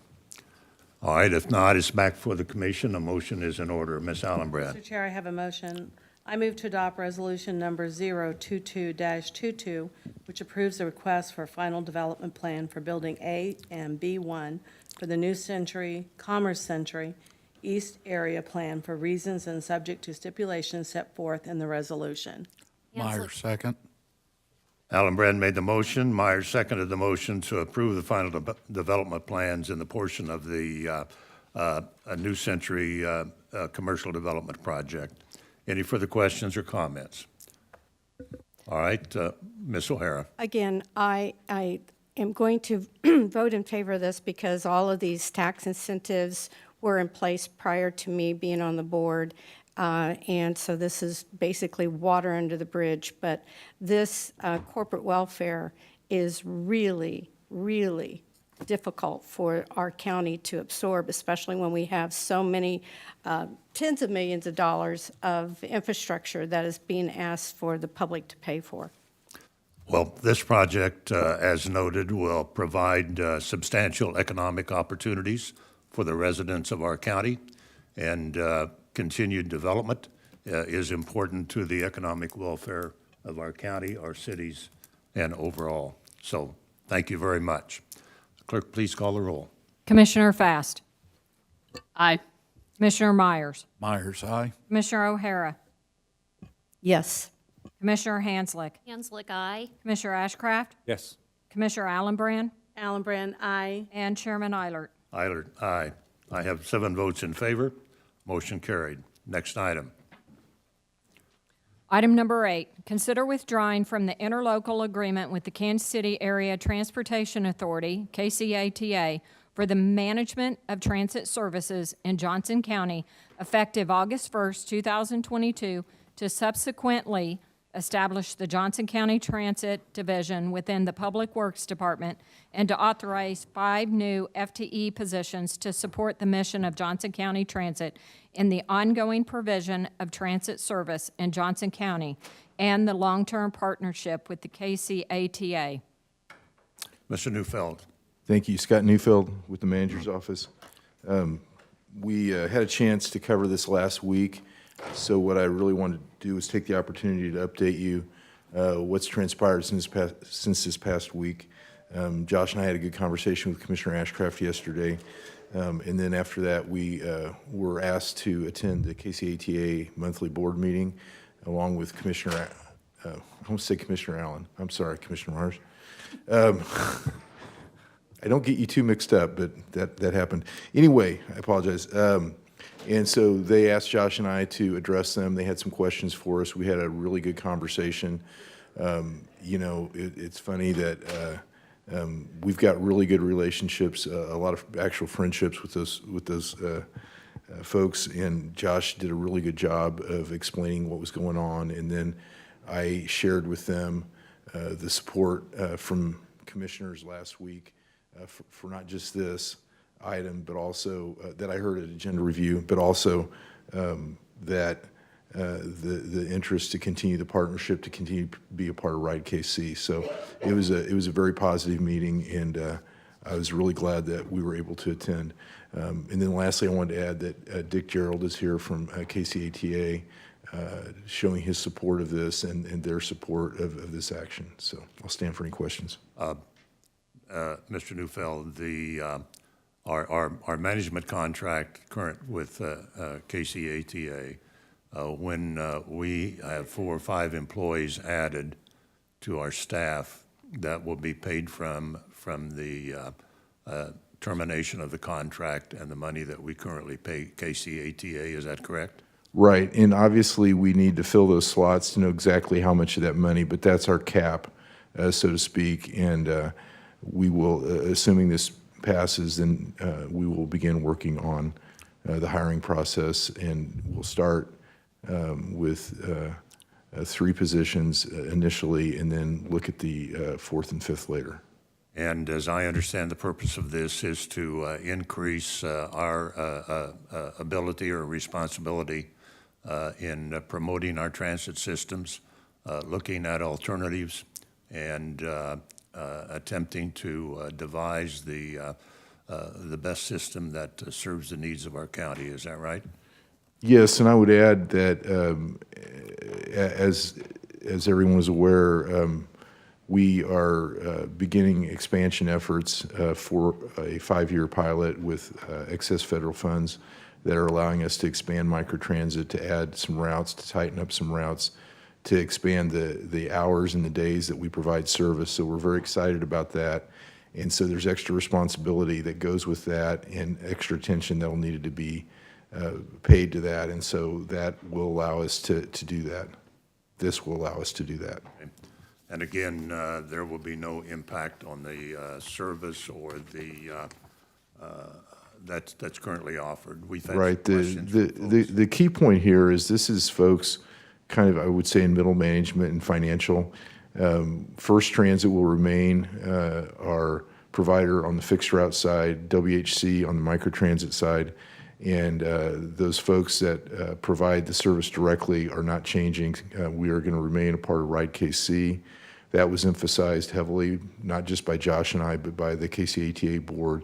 Speaker 1: All right, if not, it's back for the commission. A motion is in order. Ms. Allenbrand.
Speaker 13: Mr. Chair, I have a motion. I move to adopt resolution number 022-22, which approves the request for a final development plan for building A and B1 for the New Century, Commerce Century, East Area Plan for reasons and subject to stipulations set forth in the resolution.
Speaker 16: Myers,
Speaker 1: second. Alan Brand made the motion. Myers seconded the motion to approve the final development plans in the portion of the New Century Commercial Development Project. Any further questions or comments? All right, Ms. O'Hara.
Speaker 11: Again, I am going to vote in favor of this because all of these tax incentives were in place prior to me being on the board. And so this is basically water under the bridge. But this corporate welfare is really, really difficult for our county to absorb, especially when we have so many tens of millions of dollars of infrastructure that is being asked for the public to pay for.
Speaker 1: Well, this project, as noted, will provide substantial economic opportunities for the residents of our county, and continued development is important to the economic welfare of our county, our cities, and overall. So thank you very much. Clerk, please call the roll.
Speaker 3: Commissioner Fast.
Speaker 17: Aye.
Speaker 3: Commissioner Myers.
Speaker 18: Myers, aye.
Speaker 3: Commissioner O'Hara.
Speaker 11: Yes.
Speaker 3: Commissioner Hanslick.
Speaker 16: Hanslick, aye.
Speaker 3: Commissioner Ashcraft.
Speaker 14: Yes.
Speaker 3: Commissioner Allenbrand.
Speaker 13: Allenbrand, aye.
Speaker 3: And Chairman Eilert.
Speaker 1: Eilert, aye. I have 7 votes in favor. Motion carried. Next item.
Speaker 3: Item number 8, consider withdrawing from the interlocal agreement with the Kansas City Area Transportation Authority, KCATA, for the management of transit services in Johnson County effective August 1st, 2022, to subsequently establish the Johnson County Transit Division within the Public Works Department, and to authorize 5 new FTE positions to support the mission of Johnson County Transit in the ongoing provision of transit service in Johnson County and the long-term partnership with the KCATA.
Speaker 1: Mr. Neufeld.
Speaker 20: Thank you. Scott Neufeld with the manager's office. We had a chance to cover this last week, so what I really wanted to do is take the opportunity to update you what's transpired since this past week. Josh and I had a good conversation with Commissioner Ashcraft yesterday, and then after that we were asked to attend the KCATA monthly board meeting along with Commissioner, I want to say Commissioner Allen. I'm sorry, Commissioner Mars. I don't get you too mixed up, but that happened. Anyway, I apologize. And so they asked Josh and I to address them. They had some questions for us. We had a really good conversation. You know, it's funny that we've got really good relationships, a lot of actual friendships with those folks. And Josh did a really good job of explaining what was going on. And then I shared with them the support from commissioners last week for not just this item, but also that I heard at agenda review, but also that the interest to continue the partnership, to continue to be a part of Ride KC. So it was a very positive meeting, and I was really glad that we were able to attend. And then lastly, I wanted to add that Dick Gerald is here from KCATA, showing his support of this and their support of this action. So I'll stand for any questions.
Speaker 1: Mr. Neufeld, our management contract current with KCATA, when we have 4 or 5 employees added to our staff, that will be paid from the termination of the contract and the money that we currently pay KCATA. Is that correct?
Speaker 20: Right, and obviously we need to fill those slots to know exactly how much of that money, but that's our cap, so to speak, and we will, assuming this passes, then we will begin working on the hiring process, and we'll start with 3 positions initially, and then look at the 4th and 5th later.
Speaker 1: And as I understand, the purpose of this is to increase our ability or responsibility in promoting our transit systems, looking at alternatives, and attempting to devise the best system that serves the needs of our county. Is that right?
Speaker 20: Yes, and I would add that as everyone is aware, we are beginning expansion efforts for a 5-year pilot with excess federal funds that are allowing us to expand microtransit, to add some routes, to tighten up some routes, to expand the hours and the days that we provide service. So we're very excited about that. And so there's extra responsibility that goes with that and extra attention that will need to be paid to that. And so that will allow us to do that. This will allow us to do that.
Speaker 1: And again, there will be no impact on the service or the, that's currently offered. We've had some
Speaker 20: Right.
Speaker 1: questions from folks.
Speaker 20: The key point here is this is folks kind of, I would say, in middle management and financial. First Transit will remain our provider on the fixed route side, WHC on the microtransit side, and those folks that provide the service directly are not changing. We are going to remain a part of Ride KC. That was emphasized heavily, not just by Josh and I, but by the KCATA board,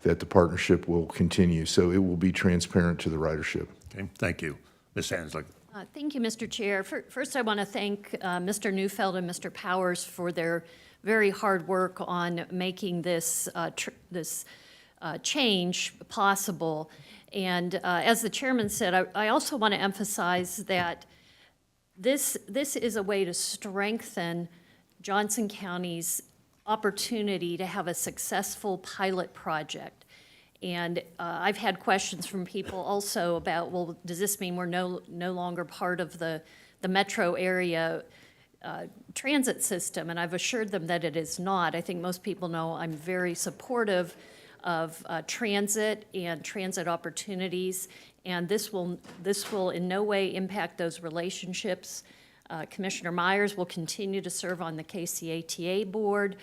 Speaker 20: that the partnership will continue. So it will be transparent to the ridership.
Speaker 1: Okay, thank you. Ms. Hanslick.
Speaker 16: Thank you, Mr. Chair. First, I want to thank Mr. Neufeld and Mr. Powers for their very hard work on making this change possible. And as the chairman said, I also want to emphasize that this is a way to strengthen Johnson County's opportunity to have a successful pilot project. And I've had questions from people also about, well, does this mean we're no longer part of the metro area transit system? And I've assured them that it is not. I think most people know I'm very supportive of transit and transit opportunities, and this will in no way impact those relationships. Commissioner Myers will continue to serve on the KCATA board.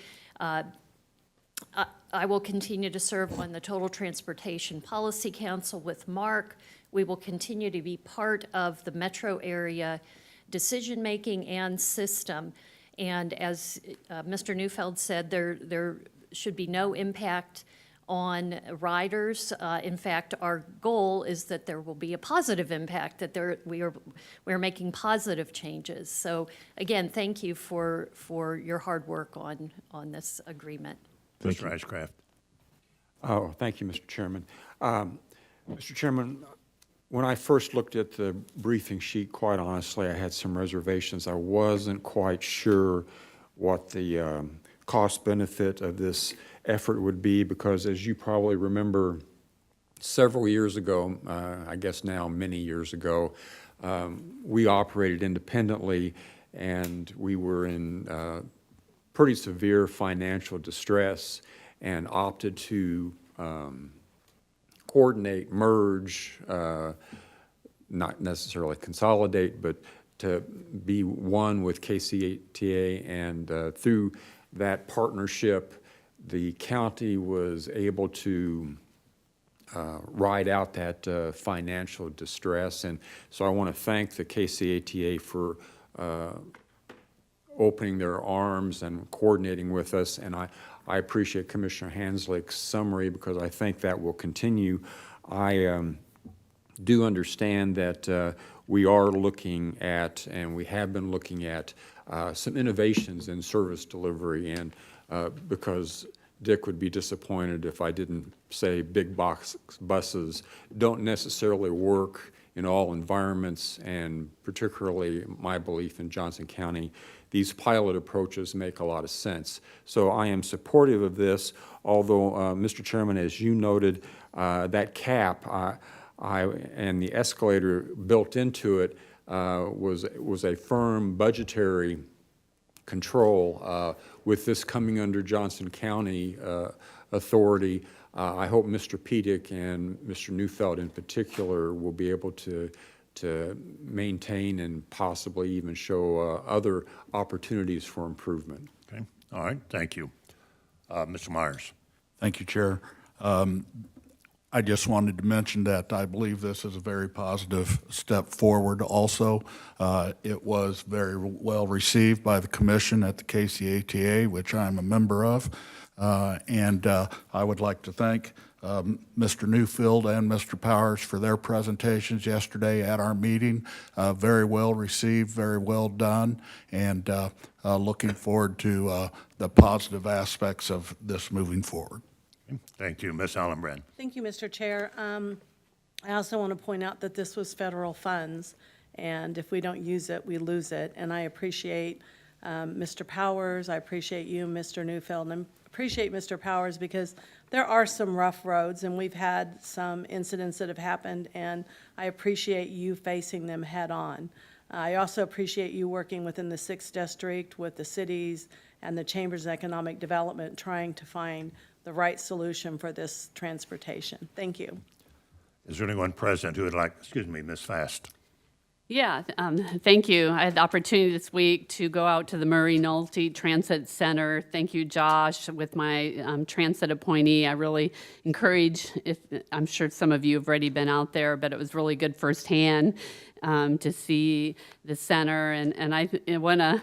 Speaker 16: I will continue to serve on the Total Transportation Policy Council with Mark. We will continue to be part of the metro area decision-making and system. And as Mr. Neufeld said, there should be no impact on riders. In fact, our goal is that there will be a positive impact, that we're making positive changes. So again, thank you for your hard work on this agreement.
Speaker 1: Mr. Ashcraft.
Speaker 18: Oh, thank you, Mr. Chairman. Mr. Chairman, when I first looked at the briefing sheet, quite honestly, I had some reservations. I wasn't quite sure what the cost benefit of this effort would be, because as you probably remember, several years ago, I guess now many years ago, we operated independently and we were in pretty severe financial distress and opted to coordinate, merge, not necessarily consolidate, but to be one with KCATA, and through that partnership, the county was able to ride out that financial distress. And so I want to thank the KCATA for opening their arms and coordinating with us. And I appreciate Commissioner Hanslick's summary, because I think that will continue. I do understand that we are looking at, and we have been looking at, some innovations in service delivery, and because Dick would be disappointed if I didn't say big box buses don't necessarily work in all environments, and particularly my belief in Johnson County, these pilot approaches make a lot of sense. So I am supportive of this, although, Mr. Chairman, as you noted, that cap and the escalator built into it was a firm budgetary control. With this coming under Johnson County authority, I hope Mr. Pedic and Mr. Neufeld in particular will be able to maintain and possibly even show other opportunities for improvement.
Speaker 1: Okay, all right, thank you. Mr. Myers.
Speaker 21: Thank you, Chair. I just wanted to mention that I believe this is a very positive step forward also. It was very well received by the commission at the KCATA, which I'm a member of. And I would like to thank Mr. Newfield and Mr. Powers for their presentations yesterday at our meeting. Very well received, very well done, and looking forward to the positive aspects of this moving forward.
Speaker 1: Thank you. Ms. Allenbrand.
Speaker 13: Thank you, Mr. Chair. I also want to point out that this was federal funds, and if we don't use it, we lose it. And I appreciate Mr. Powers, I appreciate you, Mr. Newfield, and I appreciate Mr. Powers because there are some rough roads, and we've had some incidents that have happened, and I appreciate you facing them head on. I also appreciate you working within the 6th District with the cities and the Chambers of Economic Development, trying to find the right solution for this transportation. Thank you.
Speaker 1: Is there anyone present who would like, Ms. Fast?
Speaker 17: Yeah, thank you. I had the opportunity this week to go out to the Murray Nolte Transit Center. Thank you, Josh, with my transit appointee. I really encourage, I'm sure some of you have already been out there, but it was really good firsthand to see the center. And I want to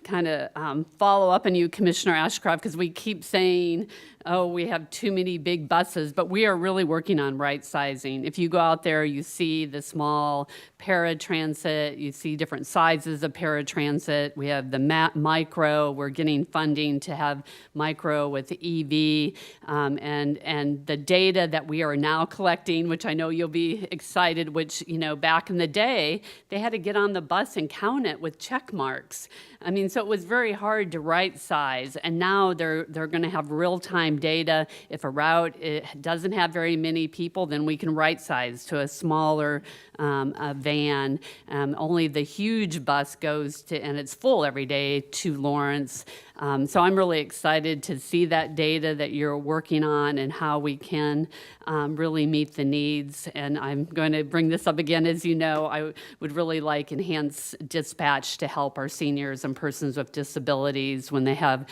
Speaker 17: kind of follow up on you, Commissioner Ashcroft, because we keep saying, oh, we have too many big buses, but we are really working on right sizing. If you go out there, you see the small paratransit, you see different sizes of paratransit. We have the micro, we're getting funding to have micro with EV, and the data that we are now collecting, which I know you'll be excited, which, you know, back in the day, they had to get on the bus and count it with check marks. I mean, so it was very hard to right size, and now they're going to have real-time data. If a route doesn't have very many people, then we can right size to a smaller van. Only the huge bus goes to, and it's full every day, to Lawrence. So I'm really excited to see that data that you're working on and how we can really meet the needs. And I'm going to bring this up again. As you know, I would really like enhanced dispatch to help our seniors and persons with disabilities when they have,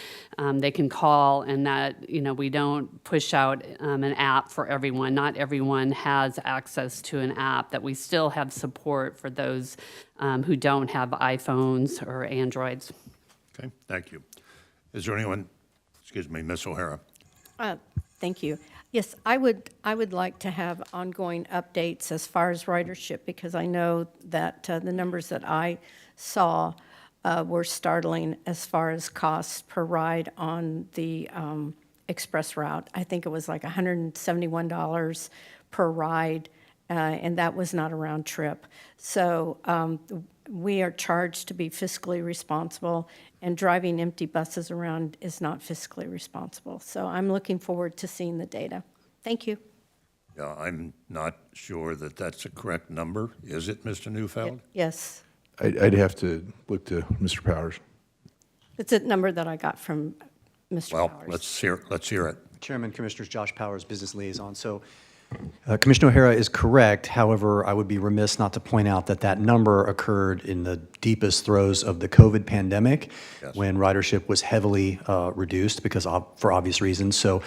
Speaker 17: they can call, and that, you know, we don't push out an app for everyone. Not everyone has access to an app, that we still have support for those who don't have iPhones or Androids.
Speaker 1: Okay, thank you. Is there anyone, Ms. O'Hara?
Speaker 11: Thank you. Yes, I would like to have ongoing updates as far as ridership, because I know that the numbers that I saw were startling as far as costs per ride on the express route. I think it was like $171 per ride, and that was not a round trip. So we are charged to be fiscally responsible, and driving empty buses around is not fiscally responsible. So I'm looking forward to seeing the data. Thank you.
Speaker 1: Yeah, I'm not sure that that's a correct number. Is it, Mr. Newfeld?
Speaker 11: Yes.
Speaker 20: I'd have to look to Mr. Powers.
Speaker 11: It's a number that I got from Mr.
Speaker 1: Well,
Speaker 11: Powers.
Speaker 1: let's hear it.
Speaker 2: Chairman, Commissioners, Josh Powers, Business Liaison. So Commissioner O'Hara is correct. However, I would be remiss not to point out that that number occurred in the deepest throes of the COVID pandemic, when ridership was heavily reduced because for obvious reasons. So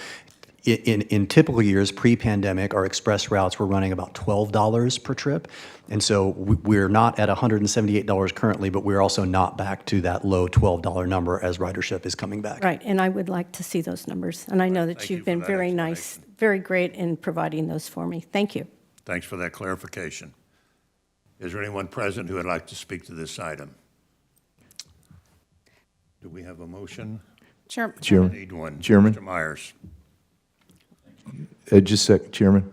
Speaker 2: in typical years, pre-pandemic, our express routes were running about $12 per trip. And so we're not at $178 currently, but we're also not back to that low $12 number as ridership is coming back.
Speaker 11: Right, and I would like to see those numbers. And I know that you've been very nice, very great in providing those for me. Thank you.
Speaker 1: Thanks for that clarification. Is there anyone present who would like to speak to this item? Do we have a motion?
Speaker 20: Chairman.
Speaker 1: We need one.
Speaker 20: Chairman.
Speaker 1: Mr. Myers.
Speaker 20: Just a second, Chairman.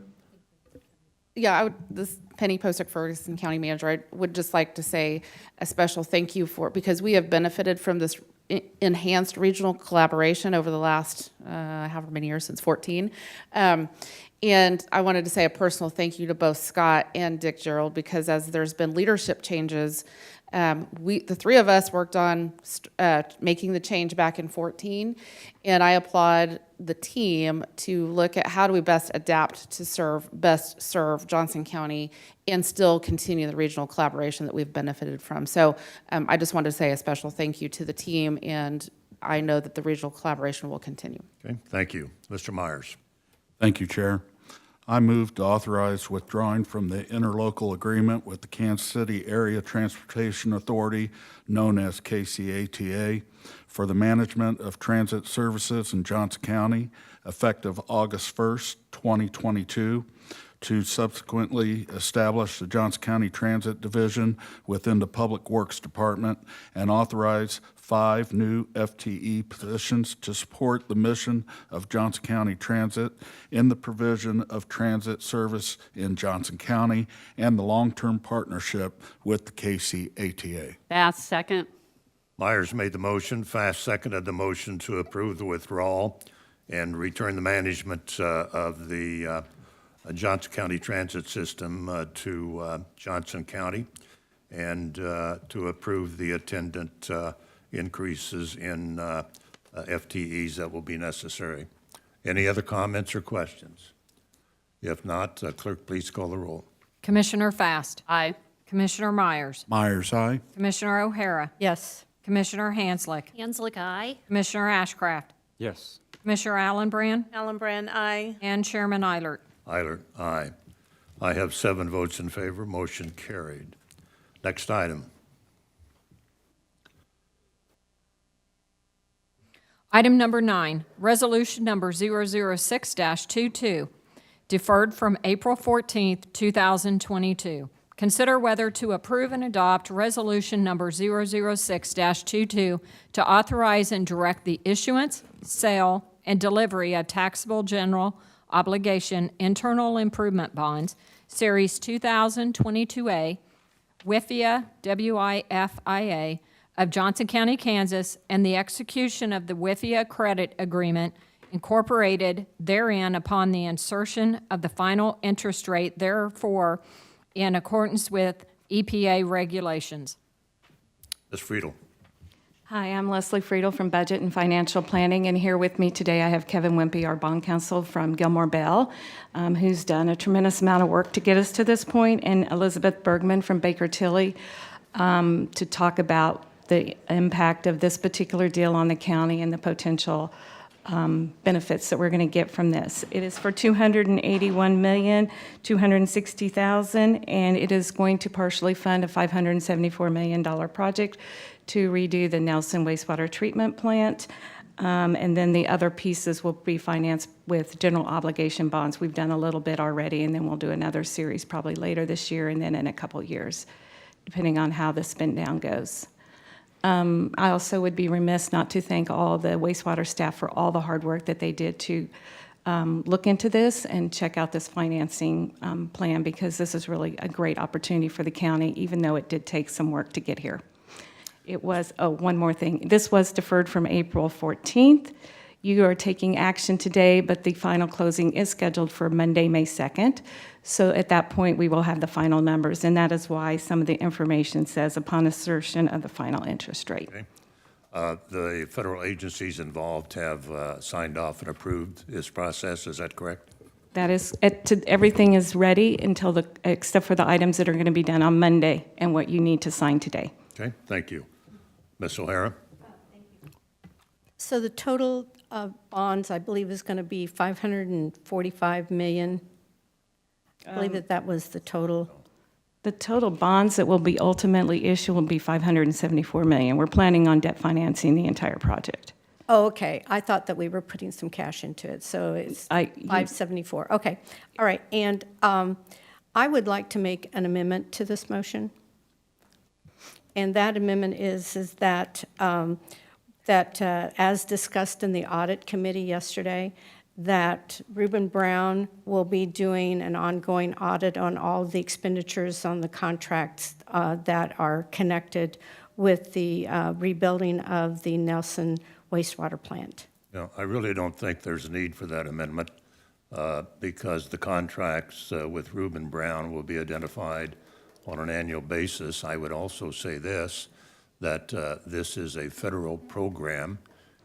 Speaker 19: Yeah, this Penny Posick, Ferguson County Manager, I would just like to say a special thank you because we have benefited from this enhanced regional collaboration over the last however many years, since 14. And I wanted to say a personal thank you to both Scott and Dick Gerald, because as there's been leadership changes, the three of us worked on making the change back in 14, and I applaud the team to look at how do we best adapt to best serve Johnson County and still continue the regional collaboration that we've benefited from. So I just wanted to say a special thank you to the team, and I know that the regional collaboration will continue.
Speaker 1: Okay, thank you. Mr. Myers.
Speaker 21: Thank you, Chair. I move to authorize withdrawing from the interlocal agreement with the Kansas City Area Transportation Authority, known as KCATA, for the management of transit services in Johnson County effective August 1st, 2022, to subsequently establish the Johnson County Transit Division within the Public Works Department and authorize 5 new FTE positions to support the mission of Johnson County Transit in the provision of transit service in Johnson County and the long-term partnership with the KCATA.
Speaker 17: Bass, second.
Speaker 1: Myers made the motion, Fast seconded the motion to approve the withdrawal and return the management of the Johnson County Transit System to Johnson County, and to approve the attendant increases in FTEs that will be necessary. Any other comments or questions? If not, clerk, please call the roll.
Speaker 3: Commissioner Fast.
Speaker 17: Aye.
Speaker 3: Commissioner Myers.
Speaker 21: Myers, aye.
Speaker 3: Commissioner O'Hara.
Speaker 11: Yes.
Speaker 3: Commissioner Hanslick.
Speaker 16: Hanslick, aye.
Speaker 3: Commissioner Ashcraft.
Speaker 14: Yes.
Speaker 3: Commissioner Allenbrand.
Speaker 13: Allenbrand, aye.
Speaker 3: And Chairman Eilert.
Speaker 1: Eilert, aye. I have 7 votes in favor, motion carried. Next item.
Speaker 3: Item number 9, resolution number 006-22, deferred from April 14th, 2022. Consider whether to approve and adopt resolution number 006-22 to authorize and direct the issuance, sale, and delivery of taxable general obligation internal improvement bonds, Series 2022A, WIFIA, WIFIA, of Johnson County, Kansas, and the execution of the WIFIA credit agreement incorporated therein upon the insertion of the final interest rate therefore in accordance with EPA regulations.
Speaker 1: Ms. Friedel.
Speaker 4: Hi, I'm Leslie Friedel from Budget and Financial Planning, and here with me today I have Kevin Wimpy, our bond counsel from Gilmore Bell, who's done a tremendous amount of work to get us to this point, and Elizabeth Bergman from Baker Tilly to talk about the impact of this particular deal on the county and the potential benefits that we're going to get from this. It is for $281,260,000, and it is going to partially fund a $574 million project to redo the Nelson wastewater treatment plant. And then the other pieces will be financed with general obligation bonds. We've done a little bit already, and then we'll do another series probably later this year and then in a couple years, depending on how the spin down goes. I also would be remiss not to thank all the wastewater staff for all the hard work that they did to look into this and check out this financing plan, because this is really a great opportunity for the county, even though it did take some work to get here. It was, oh, one more thing. This was deferred from April 14th. You are taking action today, but the final closing is scheduled for Monday, May 2nd. So at that point, we will have the final numbers, and that is why some of the information says upon assertion of the final interest rate.
Speaker 1: Okay. The federal agencies involved have signed off and approved this process, is that correct?
Speaker 4: That is, everything is ready until except for the items that are going to be done on Monday and what you need to sign today.
Speaker 1: Okay, thank you. Ms. O'Hara?
Speaker 11: So the total bonds, I believe, is going to be $545 million. I believe that was the total.
Speaker 4: The total bonds that will be ultimately issued will be $574 million. We're planning on debt financing the entire project.
Speaker 11: Oh, okay. I thought that we were putting some cash into it, so it's 574. Okay, all right. And I would like to make an amendment to this motion. And that amendment is that as discussed in the audit committee yesterday, that Reuben Brown will be doing an ongoing audit on all the expenditures on the contracts that are connected with the rebuilding of the Nelson wastewater plant.
Speaker 1: No, I really don't think there's a need for that amendment because the contracts with Reuben Brown will be identified on an annual basis. I would also say this, that this is a federal program,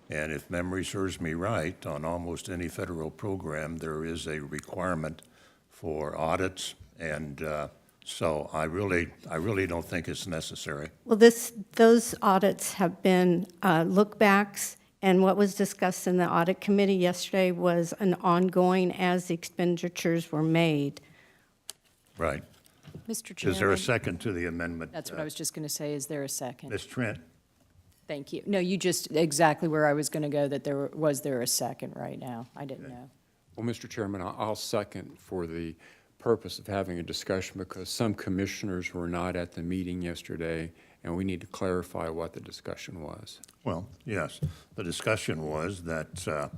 Speaker 1: and if memory serves me right, on almost any federal program, there is a requirement for audits, and so I really don't think it's necessary.
Speaker 11: Well, those audits have been look-backs, and what was discussed in the audit committee yesterday was an ongoing as the expenditures were made.
Speaker 1: Right.
Speaker 3: Mr. Chairman.
Speaker 1: Is there a second to the amendment?
Speaker 3: That's what I was just going to say. Is there a second?
Speaker 1: Ms. Trent?
Speaker 3: Thank you. No, you just exactly where I was going to go, that was there a second right now? I didn't know.
Speaker 18: Well, Mr. Chairman, I'll second for the purpose of having a discussion because some commissioners were not at the meeting yesterday, and we need to clarify what the discussion was.
Speaker 1: Well, yes, the discussion was that,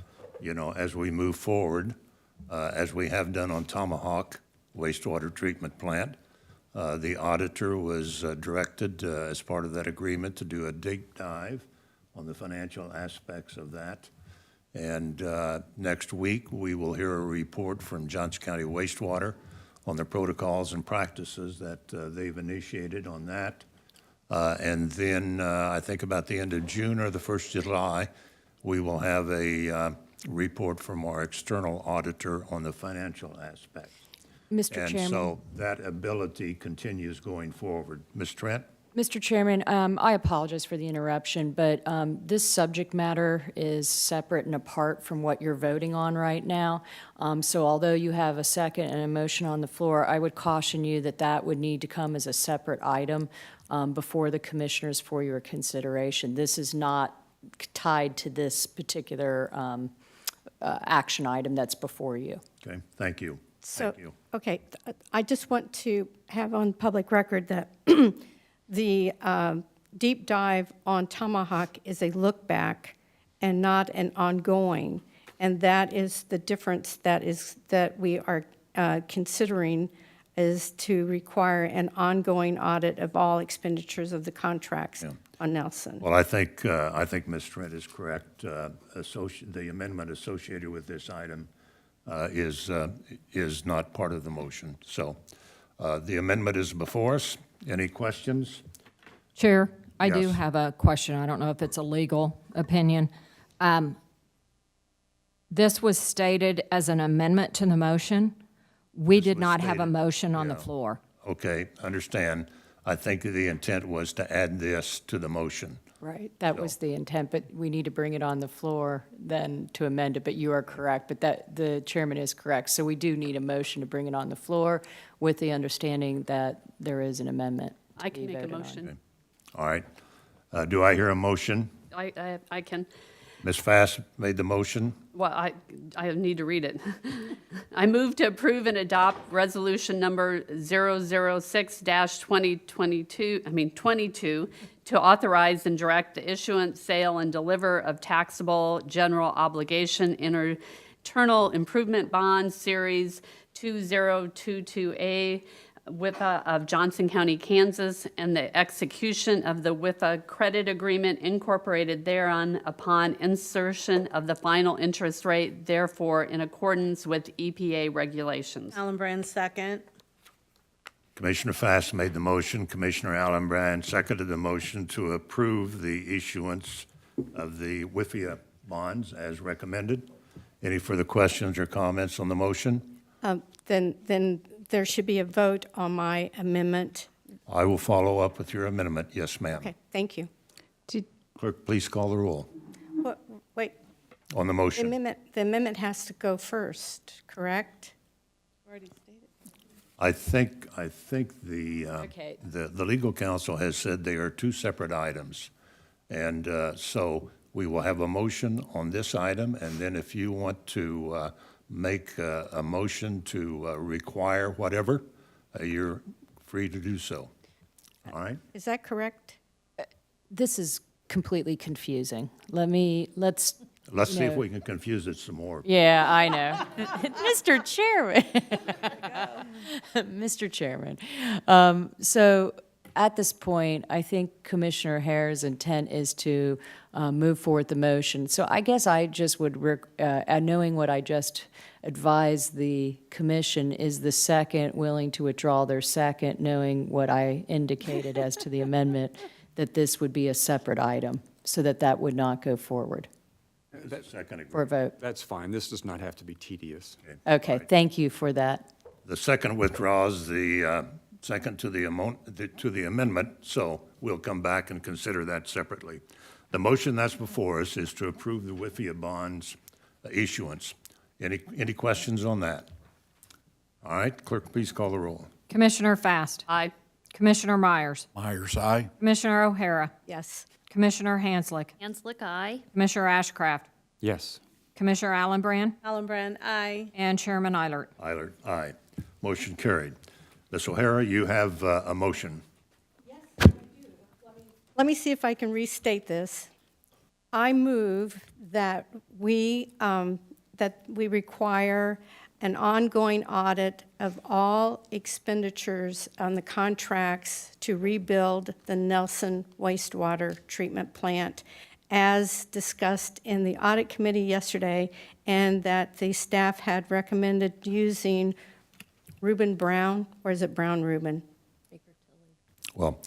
Speaker 1: as we move forward, as we have done on Tomahawk wastewater treatment plant, the auditor was directed as part of that agreement to do a deep dive on the financial aspects of that. And next week, we will hear a report from Johnson County Wastewater on the protocols and practices that they've initiated on that. And then I think about the end of June or the 1st of July, we will have a report from our external auditor on the financial aspects.
Speaker 3: Mr. Chairman.
Speaker 1: And so that ability continues going forward. Ms. Trent?
Speaker 3: Mr. Chairman, I apologize for the interruption, but this subject matter is separate and apart from what you're voting on right now. So although you have a second and a motion on the floor, I would caution you that that would need to come as a separate item before the commissioners for your consideration. This is not tied to this particular action item that's before you.
Speaker 1: Okay, thank you.
Speaker 11: So,
Speaker 1: Thank you.
Speaker 11: okay, I just want to have on public record that the deep dive on Tomahawk is a look back and not an ongoing. And that is the difference that we are considering, is to require an ongoing audit of all expenditures of the contracts on Nelson.
Speaker 1: Well, I think Ms. Trent is correct. The amendment associated with this item is not part of the motion. So the amendment is before us. Any questions?
Speaker 3: Chair, I do
Speaker 1: Yes.
Speaker 3: have a question. I don't know if it's a legal opinion. This was stated as an amendment to the motion. We did
Speaker 1: was
Speaker 3: not have a
Speaker 1: stated,
Speaker 3: motion on the
Speaker 1: yeah.
Speaker 3: floor.
Speaker 1: Okay, understand. I think the intent was to add this to the motion.
Speaker 3: Right. That was the intent, but we need to bring it on the floor then to amend it, but you are correct, but the chairman is correct. So we do need a motion to bring it on the floor with the understanding that there is an amendment.
Speaker 17: I can make a motion.
Speaker 1: All right. Do I hear a motion?
Speaker 17: I can.
Speaker 1: Ms. Fass made the motion.
Speaker 17: Well, I need to read it. I move to approve and adopt resolution number 006-22, to authorize and direct the issuance, sale, and deliver of taxable general obligation internal improvement bonds, Series 2022A, WIPA of Johnson County, Kansas, and the execution of the WIPA credit agreement incorporated thereon upon insertion of the final interest rate, therefore in accordance with EPA regulations.
Speaker 13: Allenbrand, second.
Speaker 1: Commissioner Fass made the motion. Commissioner Allenbrand seconded the motion to approve the issuance of the WIFIA bonds as recommended. Any further questions or comments on the motion?
Speaker 11: Then there should be a vote on my amendment.
Speaker 1: I will follow up with your amendment. Yes, ma'am.
Speaker 11: Okay, thank you.
Speaker 1: Clerk, please call the roll
Speaker 11: Wait,
Speaker 1: on the
Speaker 11: the
Speaker 1: motion.
Speaker 11: amendment has to go first, correct?
Speaker 1: I think the
Speaker 3: Okay.
Speaker 1: the legal counsel has said they are two separate items. And so we will have a motion on this item, and then if you want to make a motion to require whatever, you're free to do so. All right?
Speaker 11: Is that correct?
Speaker 3: This is completely confusing. Let's
Speaker 1: Let's see if
Speaker 3: No.
Speaker 1: we can confuse it some more.
Speaker 3: Yeah, I know. Mr. Chairman. Mr. Chairman. So at this point, I think Commissioner Hare's intent is to move forward the motion. So I guess I just would, knowing what I just advised the commission, is the second willing to withdraw their second, knowing what I indicated as to the amendment, that this would be a separate item, so that that would not go forward for a vote?
Speaker 18: That's fine. This does not have to be tedious.
Speaker 3: Okay, thank you for that.
Speaker 1: The second withdraws the second to the amendment, so we'll come back and consider that separately. The motion that's before us is to approve the WIFIA bonds issuance. Any questions on that? All right, clerk, please call the roll.
Speaker 3: Commissioner Fast.
Speaker 17: Aye.
Speaker 3: Commissioner Myers.
Speaker 21: Myers, aye.
Speaker 3: Commissioner O'Hara.
Speaker 11: Yes.
Speaker 3: Commissioner Hanslick.
Speaker 16: Hanslick, aye.
Speaker 3: Commissioner Ashcraft.
Speaker 14: Yes.
Speaker 3: Commissioner Allenbrand.
Speaker 13: Allenbrand, aye.
Speaker 3: And Chairman Eilert.
Speaker 1: Eilert, aye. Motion carried. Ms. O'Hara, you have a motion.
Speaker 11: Let me see if I can restate this. I move that we require an ongoing audit of all expenditures on the contracts to rebuild the Nelson wastewater treatment plant as discussed in the audit committee yesterday, and that the staff had recommended using Reuben Brown, or is it Brown Reuben?
Speaker 1: Well,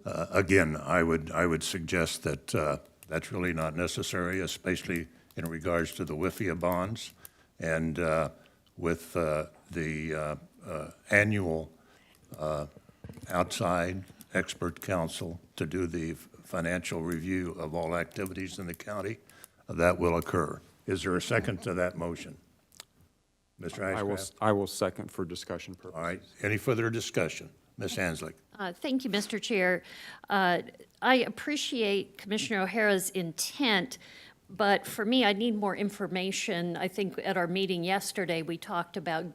Speaker 1: again, I would suggest that that's really not necessary, especially in regards to the WIFIA bonds. And with the annual outside expert council to do the financial review of all activities in the county, that will occur. Is there a second to that motion? Mr. Ashcraft?
Speaker 18: I will second for discussion purposes.
Speaker 1: All right. Any further discussion? Ms. Hanslick?
Speaker 16: Thank you, Mr. Chair. I appreciate Commissioner O'Hara's intent, but for me, I need more information. I think at our meeting yesterday, we talked about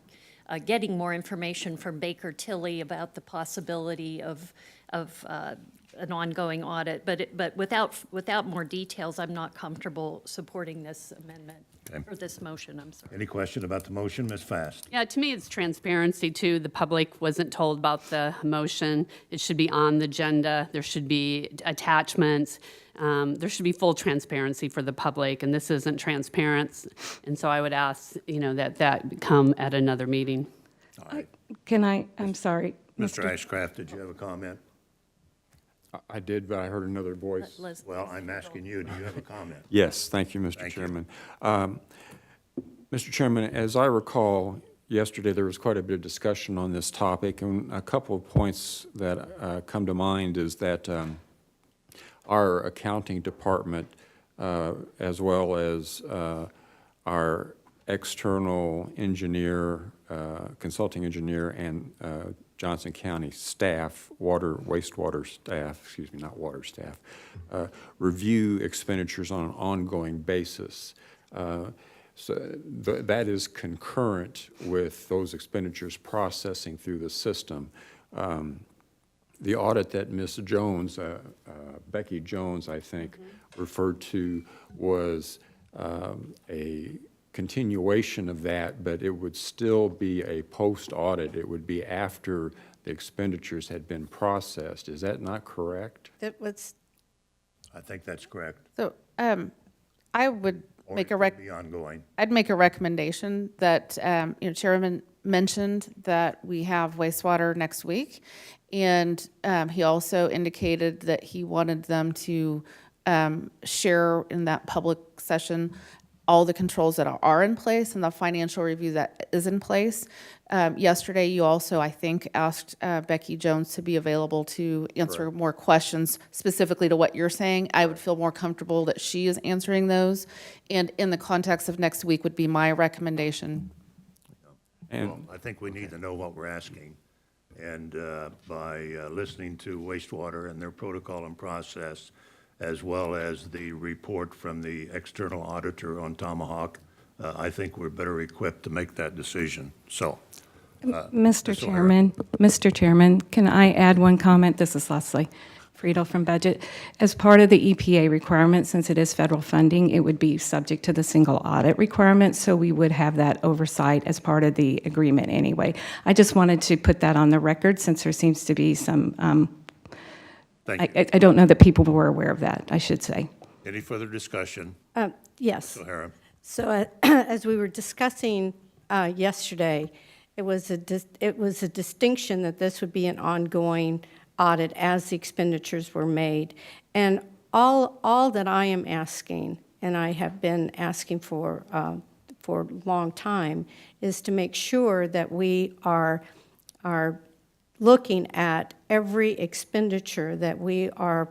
Speaker 16: getting more information from Baker Tilly about the possibility of an ongoing audit. But without more details, I'm not comfortable supporting this amendment,
Speaker 1: Okay.
Speaker 16: or this motion, I'm sorry.
Speaker 1: Any question about the motion? Ms. Fast?
Speaker 17: Yeah, to me, it's transparency, too. The public wasn't told about the motion. It should be on the agenda. There should be attachments. There should be full transparency for the public, and this isn't transparent. And so I would ask, that come at another meeting.
Speaker 4: I'm sorry.
Speaker 1: Mr. Ashcraft, did you have a comment?
Speaker 18: I did, but I heard another voice.
Speaker 1: Well, I'm asking you, do you have a comment?
Speaker 18: Yes, thank you, Mr. Chairman. Mr. Chairman, as I recall, yesterday there was quite a bit of discussion on this topic, and a couple of points that come to mind is that our accounting department, as well as our external engineer, consulting engineer, and Johnson County staff, wastewater staff, not water staff, review expenditures on an ongoing basis. So that is concurrent with those expenditures processing through the system. The audit that Ms. Jones, Becky Jones, I think, referred to was a continuation of that, but it would still be a post-audit. It would be after the expenditures had been processed. Is that not correct?
Speaker 11: That was,
Speaker 1: I think that's correct.
Speaker 19: So I would
Speaker 1: Or
Speaker 19: make
Speaker 1: it
Speaker 19: a
Speaker 1: could be ongoing.
Speaker 19: I'd make a recommendation that, Chairman mentioned that we have wastewater next week. And he also indicated that he wanted them to share in that public session all the controls that are in place and the financial review that is in place. Yesterday, you also, I think, asked Becky Jones to be available to answer more questions specifically to what you're saying. I would feel more comfortable that she is answering those. And in the context of next week would be my recommendation.
Speaker 1: Well, I think we need to know what we're asking. And by listening to wastewater and their protocol and process, as well as the report from the external auditor on Tomahawk, I think we're better equipped to make that decision. So,
Speaker 4: Mr.
Speaker 1: Ms. O'Hara.
Speaker 4: Mr. Chairman, can I add one comment? This is Leslie Friedel from Budget. As part of the EPA requirement, since it is federal funding, it would be subject to the single audit requirement, so we would have that oversight as part of the agreement anyway. I just wanted to put that on the record since there seems to be some, I don't know that people were aware of that, I should say.
Speaker 1: Any further discussion?
Speaker 11: yes.
Speaker 1: Ms. O'Hara.
Speaker 11: So as we were discussing yesterday, it was a distinction that this would be an ongoing audit as the expenditures were made. And all that I am asking, and I have been asking for a long time, is to make sure that we are looking at every expenditure that we are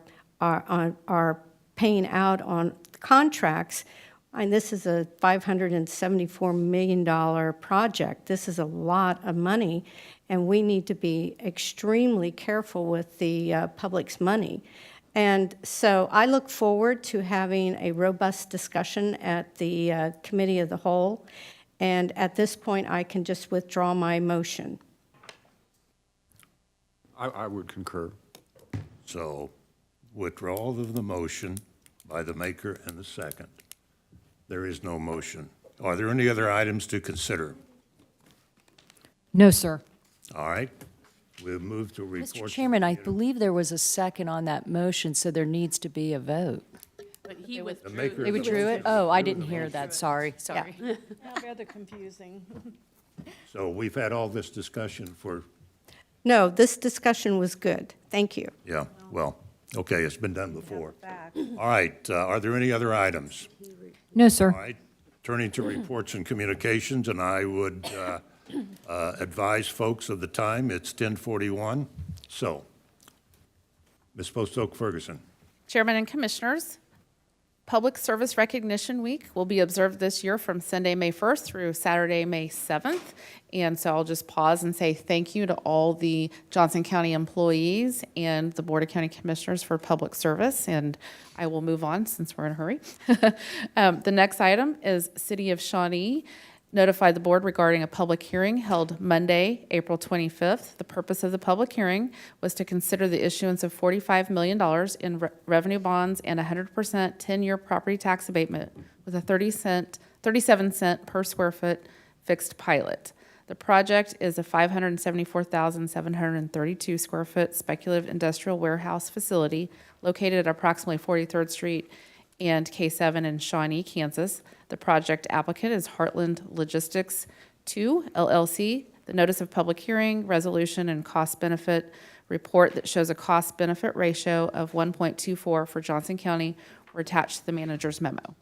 Speaker 11: paying out on contracts. And this is a $574 million project. This is a lot of money, and we need to be extremely careful with the public's money. And so I look forward to having a robust discussion at the Committee of the Whole. And at this point, I can just withdraw my motion.
Speaker 18: I would concur.
Speaker 1: So withdrawal of the motion by the maker and the second. There is no motion. Are there any other items to consider?
Speaker 3: No, sir.
Speaker 1: All right. We'll move to reports.
Speaker 5: Mr. Chairman, I believe there was a second on that motion, so there needs to be a vote.
Speaker 17: But he withdrew.
Speaker 1: maker
Speaker 5: They
Speaker 1: of the
Speaker 5: withdrew it? Oh, I didn't hear that, sorry.
Speaker 17: Sorry.
Speaker 13: Yeah, rather confusing.
Speaker 1: So we've had all this discussion for,
Speaker 11: No, this discussion was good. Thank you.
Speaker 1: yeah, well, okay, it's been done before. All right, are there any other items?
Speaker 3: No, sir.
Speaker 1: All right, turning to reports and communications, and I would advise folks of the time, it's 10:41. So, Ms. Post-Oak Ferguson.
Speaker 19: Chairman and Commissioners, Public Service Recognition Week will be observed this year from Sunday, May 1st through Saturday, May 7th. And so I'll just pause and say thank you to all the Johnson County employees and the Board of County Commissioners for public service. And I will move on since we're in a hurry. The next item is City of Shawnee notified the board regarding a public hearing held Monday, April 25th. The purpose of the public hearing was to consider the issuance of $45 million in revenue bonds and 100% 10-year property tax abatement with a 37 cent per square foot fixed pilot. The project is a 574,732 square foot speculative industrial warehouse facility located at approximately 43rd Street and K7 in Shawnee, Kansas. The project applicant is Heartland Logistics 2 LLC. The notice of public hearing, resolution, and cost-benefit report that shows a cost-benefit ratio of 1.24 for Johnson County were attached to the manager's memo.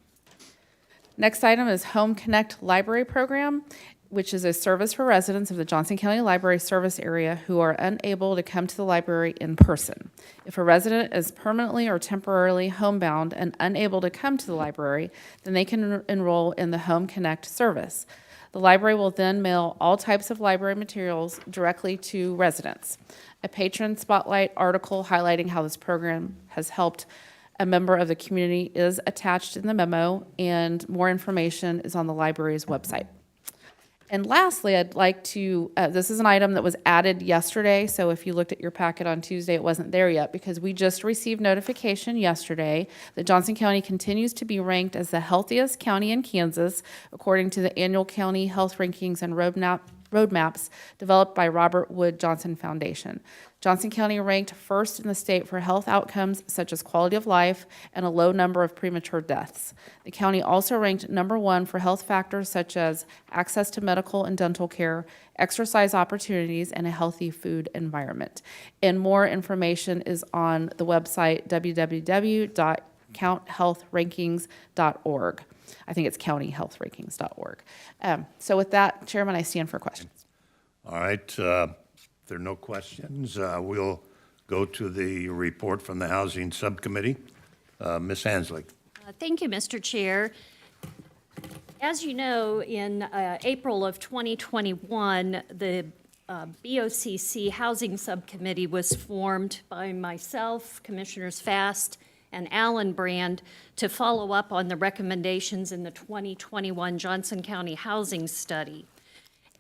Speaker 19: Next item is Home Connect Library Program, which is a service for residents of the Johnson County Library Service Area who are unable to come to the library in person. If a resident is permanently or temporarily homebound and unable to come to the library, then they can enroll in the Home Connect service. The library will then mail all types of library materials directly to residents. A patron spotlight article highlighting how this program has helped a member of the community is attached in the memo, and more information is on the library's website. And lastly, I'd like to, this is an item that was added yesterday, so if you looked at your packet on Tuesday, it wasn't there yet, because we just received notification yesterday that Johnson County continues to be ranked as the healthiest county in Kansas, according to the annual county health rankings and roadmaps developed by Robert Wood Johnson Foundation. Johnson County ranked first in the state for health outcomes such as quality of life and a low number of premature deaths. The county also ranked #1 for health factors such as access to medical and dental care, exercise opportunities, and a healthy food environment. And more information is on the website www.counthealthrankings.org. I think it's countyhealthrankings.org. So with that, Chairman, I stand for questions.
Speaker 1: All right, if there are no questions, we'll go to the report from the Housing Subcommittee. Ms. Hanslick.
Speaker 16: Thank you, Mr. Chair. As you know, in April of 2021, the BOCC Housing Subcommittee was formed by myself, Commissioners Fast and Allen Brand, to follow up on the recommendations in the 2021 Johnson County Housing Study.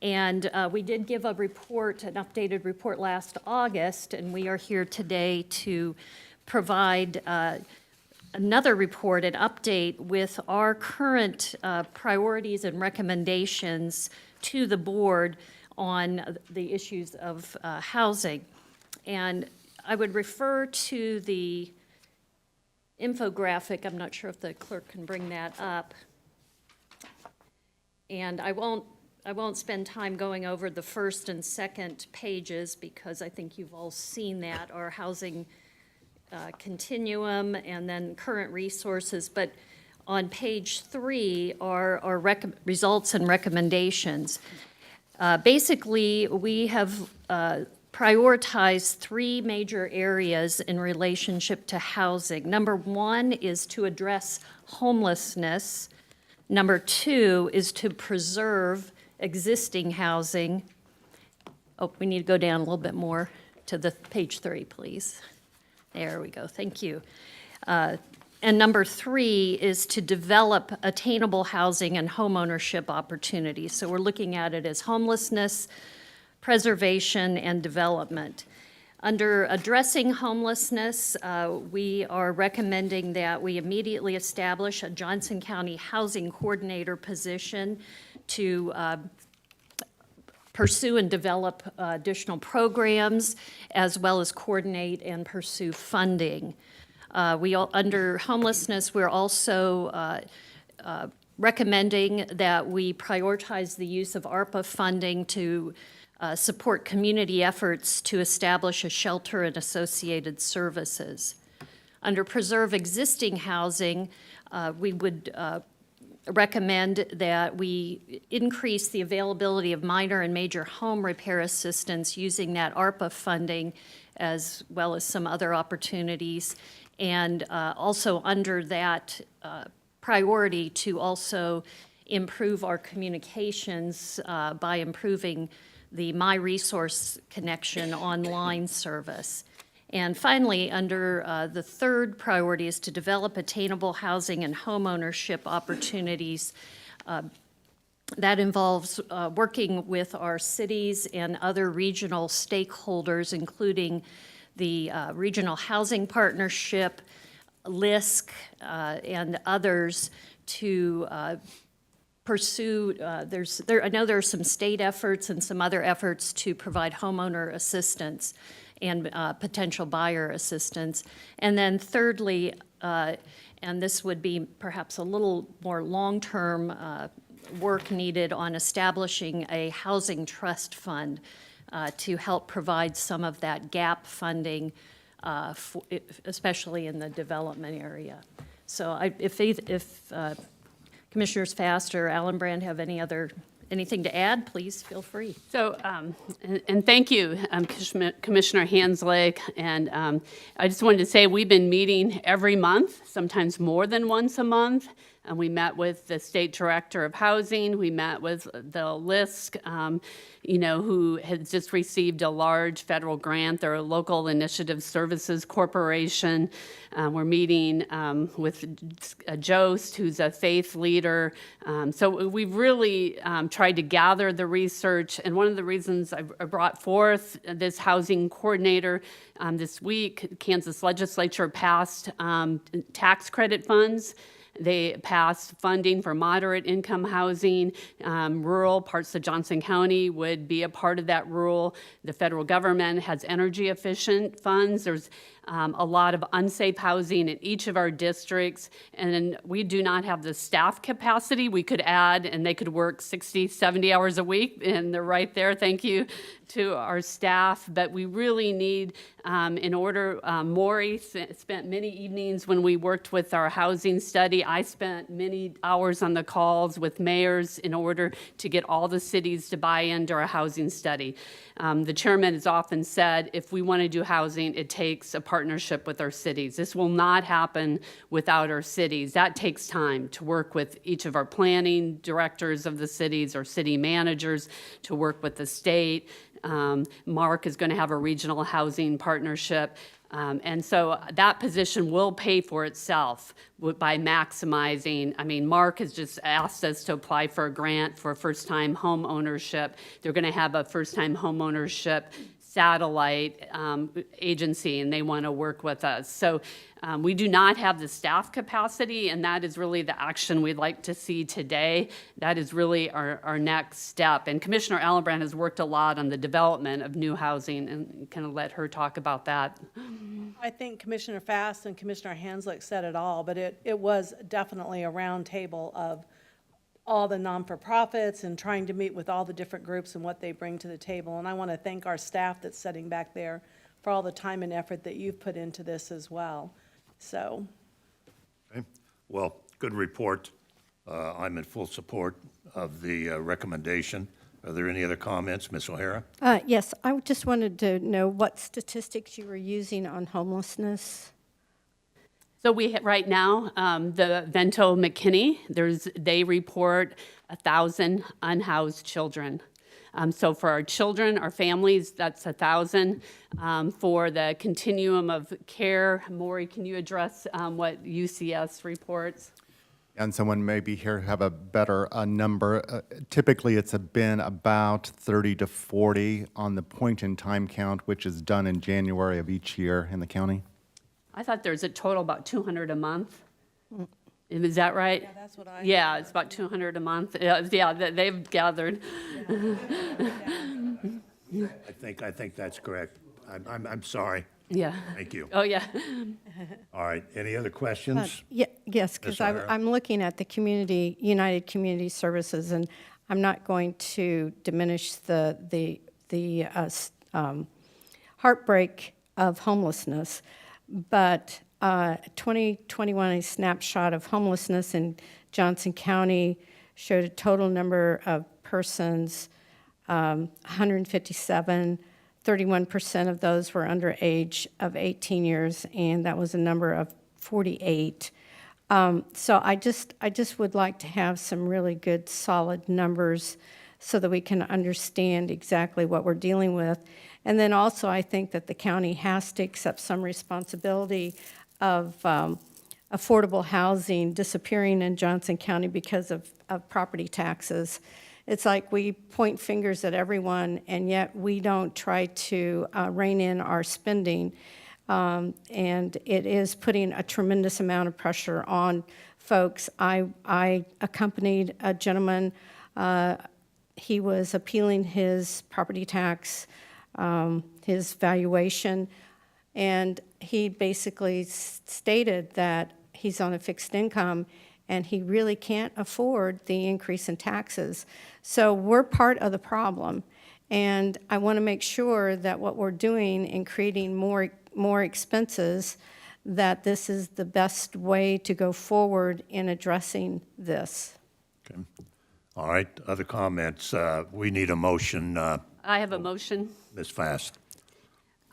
Speaker 16: And we did give a report, an updated report last August, and we are here today to provide another report, an update with our current priorities and recommendations to the board on the issues of housing. And I would refer to the infographic. I'm not sure if the clerk can bring that up. And I won't spend time going over the first and second pages because I think you've all seen that, our housing continuum and then current resources. But on page 3 are our results and recommendations. Basically, we have prioritized 3 major areas in relationship to housing. Number 1 is to address homelessness. Number 2 is to preserve existing housing. Oh, we need to go down a little bit more to the page 3, please. There we go, thank you. And number 3 is to develop attainable housing and homeownership opportunities. So we're looking at it as homelessness, preservation, and development. Under addressing homelessness, we are recommending that we immediately establish a Johnson County Housing Coordinator position to pursue and develop additional programs, as well as coordinate and pursue funding. Under homelessness, we're also recommending that we prioritize the use of ARPA funding to support community efforts to establish a shelter and associated services. Under preserve existing housing, we would recommend that we increase the availability of minor and major home repair assistance using that ARPA funding, as well as some other opportunities. And also under that priority to also improve our communications by improving the My Resource Connection online service. And finally, under the third priority is to develop attainable housing and homeownership opportunities. That involves working with our cities and other regional stakeholders, including the Regional Housing Partnership, LISC, and others to pursue, I know there are some state efforts and some other efforts to provide homeowner assistance and potential buyer assistance. And then thirdly, and this would be perhaps a little more long-term work needed on establishing a housing trust fund to help provide some of that gap funding, especially in the development area. So if Commissioners Fast or Allenbrand have anything to add, please feel free.
Speaker 17: So, and thank you, Commissioner Hanslake. And I just wanted to say we've been meeting every month, sometimes more than once a month. And we met with the State Director of Housing. We met with the LISC, who has just received a large federal grant. They're a Local Initiative Services Corporation. We're meeting with Jost, who's a faith leader. So we've really tried to gather the research. And one of the reasons I brought forth this housing coordinator this week, Kansas legislature passed tax credit funds. They passed funding for moderate income housing. Rural parts of Johnson County would be a part of that rural. The federal government has energy efficient funds. There's a lot of unsafe housing in each of our districts, and we do not have the staff capacity. We could add, and they could work 60, 70 hours a week, and they're right there. Thank you to our staff. But we really need, in order, Maury spent many evenings when we worked with our housing study. I spent many hours on the calls with mayors in order to get all the cities to buy into our housing study. The chairman has often said, if we want to do housing, it takes a partnership with our cities. This will not happen without our cities. That takes time to work with each of our planning directors of the cities or city managers, to work with the state. Mark is going to have a regional housing partnership. And so that position will pay for itself by maximizing. I mean, Mark has just asked us to apply for a grant for first-time home ownership. They're going to have a first-time home ownership satellite agency, and they want to work with us. So we do not have the staff capacity, and that is really the action we'd like to see today. That is really our next step. And Commissioner Allenbrand has worked a lot on the development of new housing, and kind of let her talk about that.
Speaker 13: I think Commissioner Fast and Commissioner Hanslake said it all, but it was definitely a round table of all the non-for-profits and trying to meet with all the different groups and what they bring to the table. And I want to thank our staff that's sitting back there for all the time and effort that you've put into this as well. So.
Speaker 1: Okay. Well, good report. I'm in full support of the recommendation. Are there any other comments, Ms. O'Hara?
Speaker 11: Yes, I just wanted to know what statistics you were using on homelessness.
Speaker 17: So we right now, the Vento McKinney, they report 1,000 unhoused children. So for our children, our families, that's 1,000. For the continuum of care, Maury, can you address what UCS reports?
Speaker 7: And someone maybe here have a better number. Typically, it's been about 30 to 40 on the point-in-time count, which is done in January of each year in the county.
Speaker 17: I thought there's a total about 200 a month. Is that right?
Speaker 13: Yeah, that's what I.
Speaker 17: Yeah, it's about 200 a month. Yeah, they've gathered.
Speaker 1: I think that's correct. I'm sorry.
Speaker 17: Yeah.
Speaker 1: Thank you.
Speaker 17: Oh, yeah.
Speaker 1: All right, any other questions?
Speaker 11: Yes, because
Speaker 1: Ms. O'Hara?
Speaker 11: I'm looking at the United Community Services, and I'm not going to diminish the heartbreak of homelessness, but 2021, a snapshot of homelessness in Johnson County showed a total number of persons, 157. 31% of those were under age of 18 years, and that was a number of 48. So I just would like to have some really good, solid numbers so that we can understand exactly what we're dealing with. And then also, I think that the county has to accept some responsibility of affordable housing disappearing in Johnson County because of property taxes. It's like we point fingers at everyone, and yet we don't try to rein in our spending. And it is putting a tremendous amount of pressure on folks. I accompanied a gentleman. He was appealing his property tax, his valuation, and he basically stated that he's on a fixed income and he really can't afford the increase in taxes. So we're part of the problem, and I want to make sure that what we're doing in creating more expenses, that this is the best way to go forward in addressing this.
Speaker 1: Okay. All right, other comments? We need a motion.
Speaker 17: I have a motion.
Speaker 1: Ms. Fast.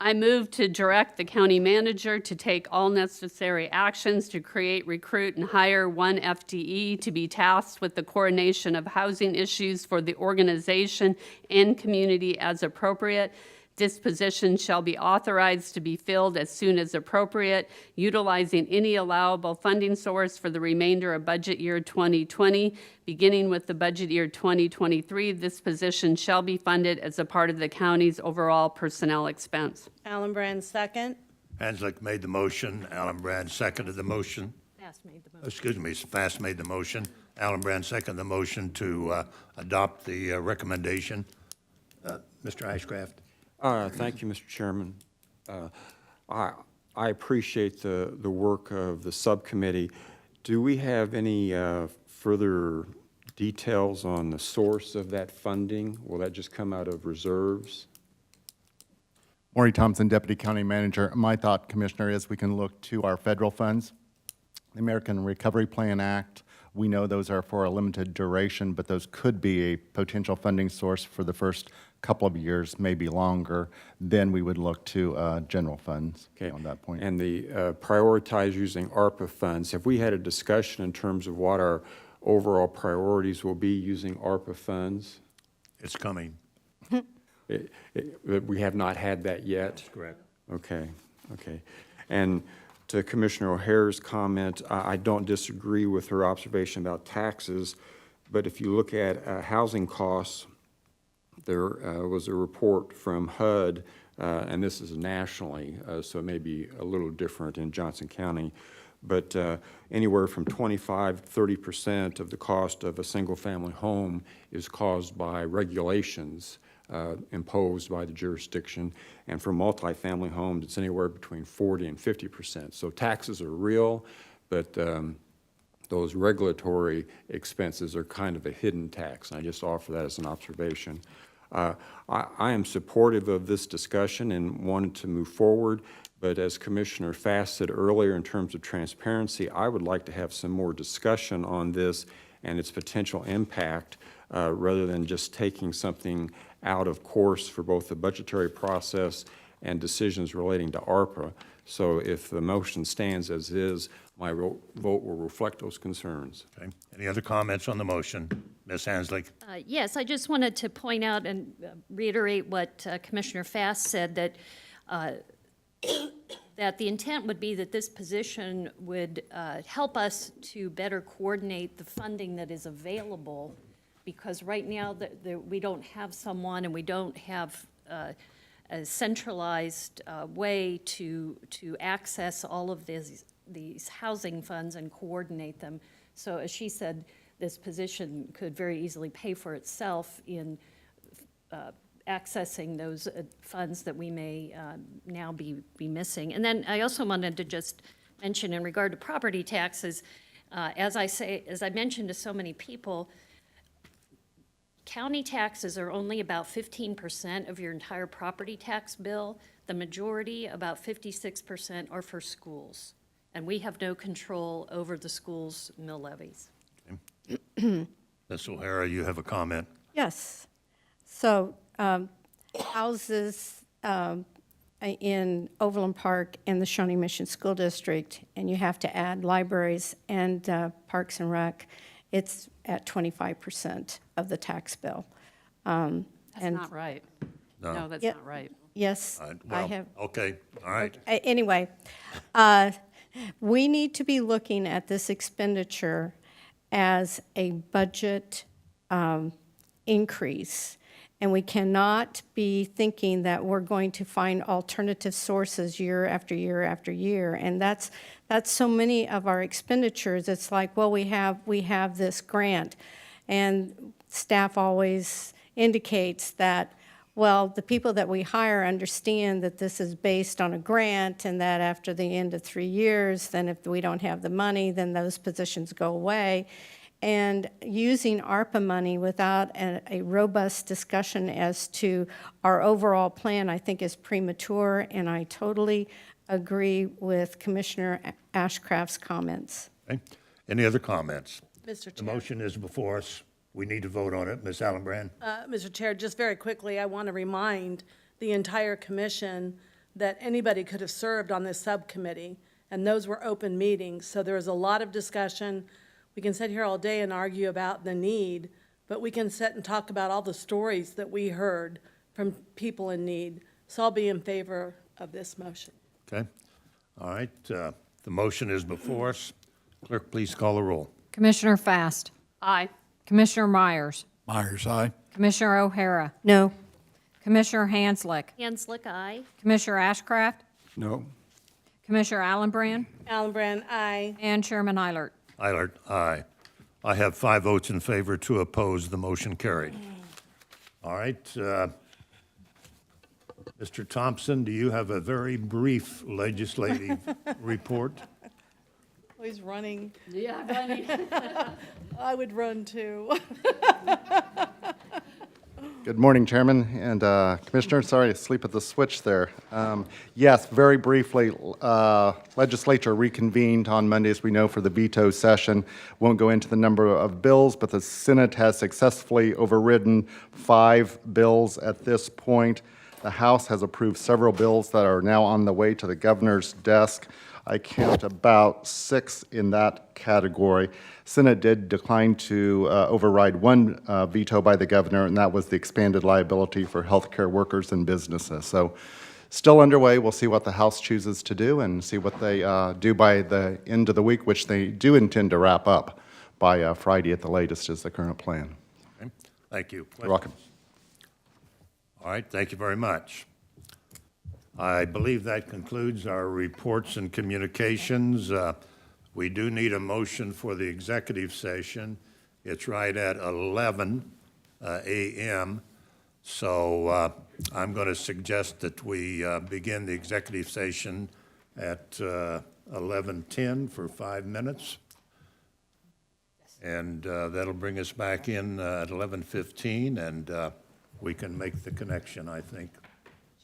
Speaker 17: I move to direct the county manager to take all necessary actions to create, recruit, and hire one FTE to be tasked with the coordination of housing issues for the organization and community as appropriate. This position shall be authorized to be filled as soon as appropriate, utilizing any allowable funding source for the remainder of budget year 2020. Beginning with the budget year 2023, this position shall be funded as a part of the county's overall personnel expense.
Speaker 13: Alan Brand, second.
Speaker 1: Hanslick made the motion. Alan Brand seconded the motion.
Speaker 3: Fast made the motion.
Speaker 1: Excuse me, Fast made the motion. Alan Brand seconded the motion to adopt the recommendation. Mr. Ashcraft?
Speaker 18: Thank you, Mr. Chairman. I appreciate the work of the subcommittee. Do we have any further details on the source of that funding? Will that just come out of reserves?
Speaker 7: Maury Thompson, Deputy County Manager. My thought, Commissioner, is we can look to our federal funds. The American Recovery Plan Act, we know those are for a limited duration, but those could be a potential funding source for the first couple of years, maybe longer. Then we would look to general funds on that point.
Speaker 18: And the prioritize using ARPA funds. Have we had a discussion in terms of what our overall priorities will be using ARPA funds?
Speaker 1: It's coming.
Speaker 18: We have not had that yet?
Speaker 1: That's correct.
Speaker 18: Okay. And to Commissioner O'Hara's comment, I don't disagree with her observation about taxes, but if you look at housing costs, there was a report from HUD, and this is nationally, so it may be a little different in Johnson County, but anywhere from 25 to 30% of the cost of a single-family home is caused by regulations imposed by the jurisdiction, and for multifamily homes, it's anywhere between 40 and 50%. So taxes are real, but those regulatory expenses are kind of a hidden tax, and I just offer that as an observation. I am supportive of this discussion and wanted to move forward, but as Commissioner Fast said earlier, in terms of transparency, I would like to have some more discussion on this and its potential impact rather than just taking something out of course for both the budgetary process and decisions relating to ARPA. So if the motion stands as is, my vote will reflect those concerns.
Speaker 1: Okay. Any other comments on the motion? Ms. Hanslick?
Speaker 16: Yes, I just wanted to point out and reiterate what Commissioner Fast said, that that the intent would be that this position would help us to better coordinate the funding that is available, because right now we don't have someone and we don't have a centralized way to access all of these housing funds and coordinate them. So as she said, this position could very easily pay for itself in accessing those funds that we may now be missing. And then I also wanted to just mention in regard to property taxes, as I mentioned to so many people, county taxes are only about 15% of your entire property tax bill. The majority, about 56%, are for schools. And we have no control over the schools' mill levies.
Speaker 1: Ms. O'Hara, you have a comment?
Speaker 11: Yes. So houses in Overland Park and the Shawnee Mission School District, and you have to add libraries and Parks and Rec, it's at 25% of the tax bill.
Speaker 17: That's not right. No, that's
Speaker 11: Yeah.
Speaker 17: not right.
Speaker 11: Yes,
Speaker 1: Well,
Speaker 11: I have.
Speaker 1: okay, all right.
Speaker 11: Anyway, we need to be looking at this expenditure as a budget increase. And we cannot be thinking that we're going to find alternative sources year after year after year. And that's so many of our expenditures. It's like, well, we have this grant. And staff always indicates that, well, the people that we hire understand that this is based on a grant, and that after the end of 3 years, then if we don't have the money, then those positions go away. And using ARPA money without a robust discussion as to our overall plan, I think, is premature, and I totally agree with Commissioner Ashcraft's comments.
Speaker 1: Okay. Any other comments?
Speaker 13: Mr.
Speaker 1: The
Speaker 13: Chair.
Speaker 1: motion is before us. We need to vote on it. Ms. Allenbrand?
Speaker 13: Mr. Chair, just very quickly, I want to remind the entire commission that anybody could have served on this subcommittee, and those were open meetings, so there was a lot of discussion. We can sit here all day and argue about the need, but we can sit and talk about all the stories that we heard from people in need. So I'll be in favor of this motion.
Speaker 1: Okay. All right. The motion is before us. Clerk, please call the roll.
Speaker 3: Commissioner Fast.
Speaker 17: Aye.
Speaker 3: Commissioner Myers.
Speaker 21: Myers, aye.
Speaker 3: Commissioner O'Hara.
Speaker 11: No.
Speaker 3: Commissioner Hanslick.
Speaker 16: Hanslick, aye.
Speaker 3: Commissioner Ashcraft.
Speaker 12: No.
Speaker 3: Commissioner Allenbrand.
Speaker 13: Allenbrand, aye.
Speaker 3: And Chairman Eilert.
Speaker 1: Eilert, aye. I have 5 votes in favor, 2 opposed. The motion carried. All right. Mr. Thompson, do you have a very brief legislative report?
Speaker 13: Oh, he's running.
Speaker 17: Yeah, running.
Speaker 13: I would run too.
Speaker 7: Good morning, Chairman and Commissioner. Sorry to sleep at the switch there. Yes, very briefly, legislature reconvened on Monday, as we know, for the veto session. Won't go into the number of bills, but the Senate has successfully overridden 5 bills at this point. The House has approved several bills that are now on the way to the governor's desk. I count about 6 in that category. Senate did decline to override one veto by the governor, and that was the expanded liability for healthcare workers and businesses. So still underway. We'll see what the House chooses to do and see what they do by the end of the week, which they do intend to wrap up by Friday at the latest is the current plan.
Speaker 1: Okay. Thank you.
Speaker 7: You're welcome.
Speaker 1: All right, thank you very much. I believe that concludes our reports and communications. We do need a motion for the executive session. It's right at 11 a.m. So I'm going to suggest that we begin the executive session at 11:10 for 5 minutes. And that'll bring us back in at 11:15, and we can make the connection, I think.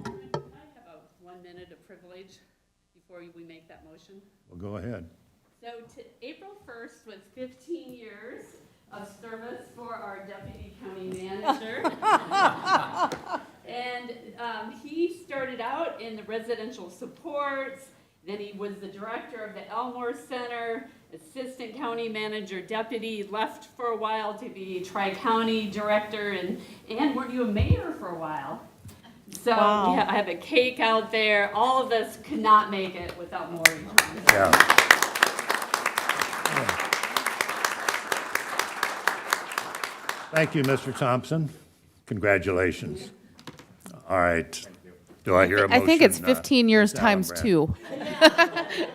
Speaker 17: Chairman, can I have a 1 minute of privilege before we make that motion?
Speaker 1: Well, go ahead.
Speaker 17: So April 1st was 15 years of service for our deputy county manager. And he started out in the residential supports, Then he was the director of the Elmore Center, assistant county manager, deputy, left for a while to be tri-county director, and were you a mayor for a while? So
Speaker 11: Wow.
Speaker 17: yeah, I have a cake out there. All of us could not make it without Maury.
Speaker 1: Yeah. Thank you, Mr. Thompson. Congratulations. All right. Do I hear a motion?
Speaker 19: I think it's 15 years
Speaker 1: Ms.
Speaker 19: times
Speaker 1: Allenbrand?
Speaker 19: 2.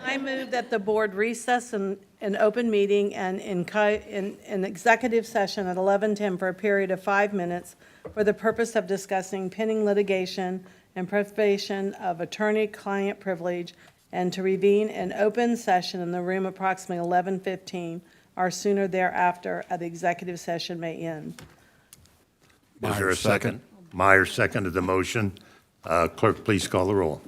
Speaker 13: I move that the board recess in an open meeting and in executive session at 11:10 for a period of 5 minutes for the purpose of discussing pending litigation and preservation of attorney-client privilege, and to reconvene an open session in the room approximately 11:15 or sooner thereafter, the executive session may end.
Speaker 1: Is there a
Speaker 21: Myers,
Speaker 1: second? Myers seconded the motion. Clerk, please call the roll.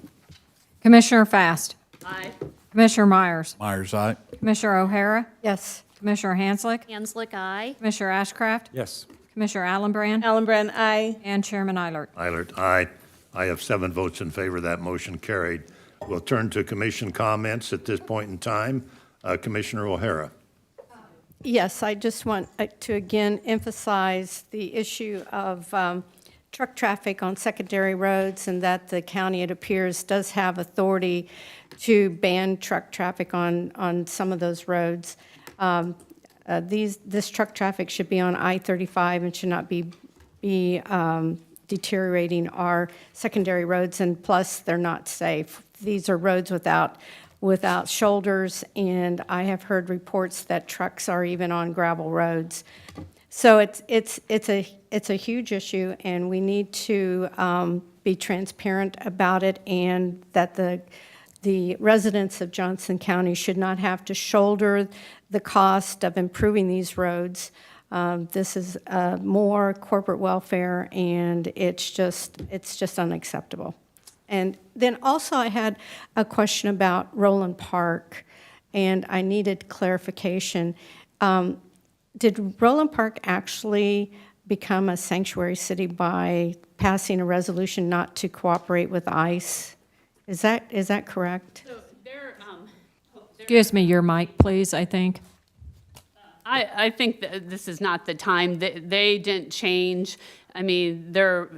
Speaker 3: Commissioner Fast.
Speaker 17: Aye.
Speaker 3: Commissioner Myers.
Speaker 21: Myers, aye.
Speaker 3: Commissioner O'Hara.
Speaker 11: Yes.
Speaker 3: Commissioner Hanslick.
Speaker 16: Hanslick, aye.
Speaker 3: Commissioner Ashcraft.
Speaker 14: Yes.
Speaker 3: Commissioner Allenbrand.
Speaker 13: Allenbrand, aye.
Speaker 3: And Chairman Eilert.
Speaker 1: Eilert, aye. I have 7 votes in favor. That motion carried. We'll turn to commission comments at this point in time. Commissioner O'Hara.
Speaker 11: Yes, I just want to again emphasize the issue of truck traffic on secondary roads, and that the county, it appears, does have authority to ban truck traffic on some of those roads. This truck traffic should be on I-35 and should not be deteriorating our secondary roads, and plus, they're not safe. These are roads without shoulders, and I have heard reports that trucks are even on gravel roads. So it's a huge issue, and we need to be transparent about it, and that the residents of Johnson County should not have to shoulder the cost of improving these roads. This is more corporate welfare, and it's just unacceptable. And then also I had a question about Roland Park, and I needed clarification. Did Roland Park actually become a sanctuary city by passing a resolution not to cooperate with ICE? Is that correct?
Speaker 17: So they're,
Speaker 3: Excuse me, your mic, please, I think.
Speaker 17: I think that this is not the time. They didn't change. I mean, their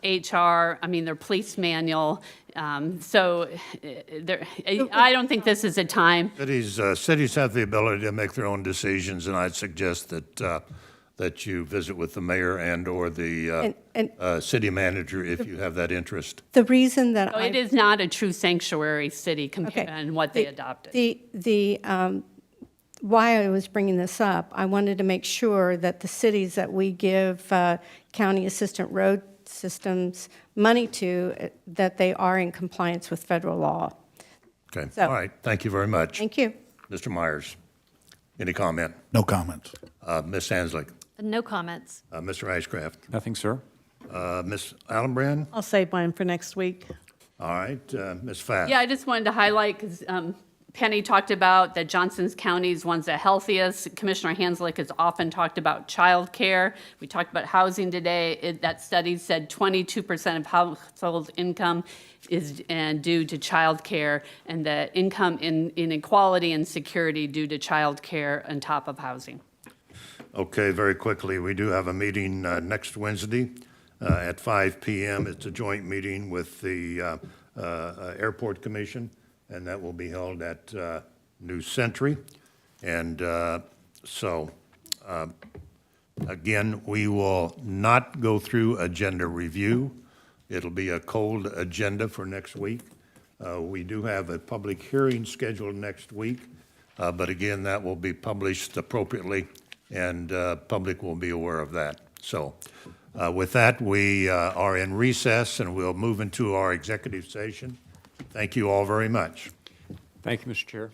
Speaker 17: HR, I mean, their police manual. So I don't think this is a time.
Speaker 1: Cities have the ability to make their own decisions, and I'd suggest that you visit with the mayor and/or the city manager if you have that interest.
Speaker 11: The reason that
Speaker 17: So it is not a true sanctuary city compared and what they adopted.
Speaker 11: Why I was bringing this up, I wanted to make sure that the cities that we give county assistant road systems money to, that they are in compliance with federal law.
Speaker 1: Okay,
Speaker 11: So-
Speaker 1: all right, thank you very much.
Speaker 11: Thank you.
Speaker 1: Mr. Myers, any comment?
Speaker 21: No comments.
Speaker 1: Ms. Hanslick,
Speaker 16: No comments.
Speaker 1: Mr. Ashcraft,
Speaker 14: Nothing, sir.
Speaker 1: Ms. Allenbrand,
Speaker 13: I'll save mine for next week.
Speaker 1: all right, Ms. Fatt.
Speaker 17: Yeah, I just wanted to highlight, because Penny talked about that Johnson County is one's the healthiest. Commissioner Hanslick has often talked about childcare. We talked about housing today. That study said 22% of household income is due to childcare, and the income inequality and security due to childcare on top of housing.
Speaker 1: Okay, very quickly, we do have a meeting next Wednesday at 5 p.m. It's a joint meeting with the Airport Commission, and that will be held at New Century. And again, we will not go through agenda review. It'll be a cold agenda for next week. We do have a public hearing scheduled next week, but again, that will be published appropriately, and public will be aware of that. So with that, we are in recess, and we'll move into our executive session. Thank you all very much.
Speaker 14: Thank you, Mr. Chair.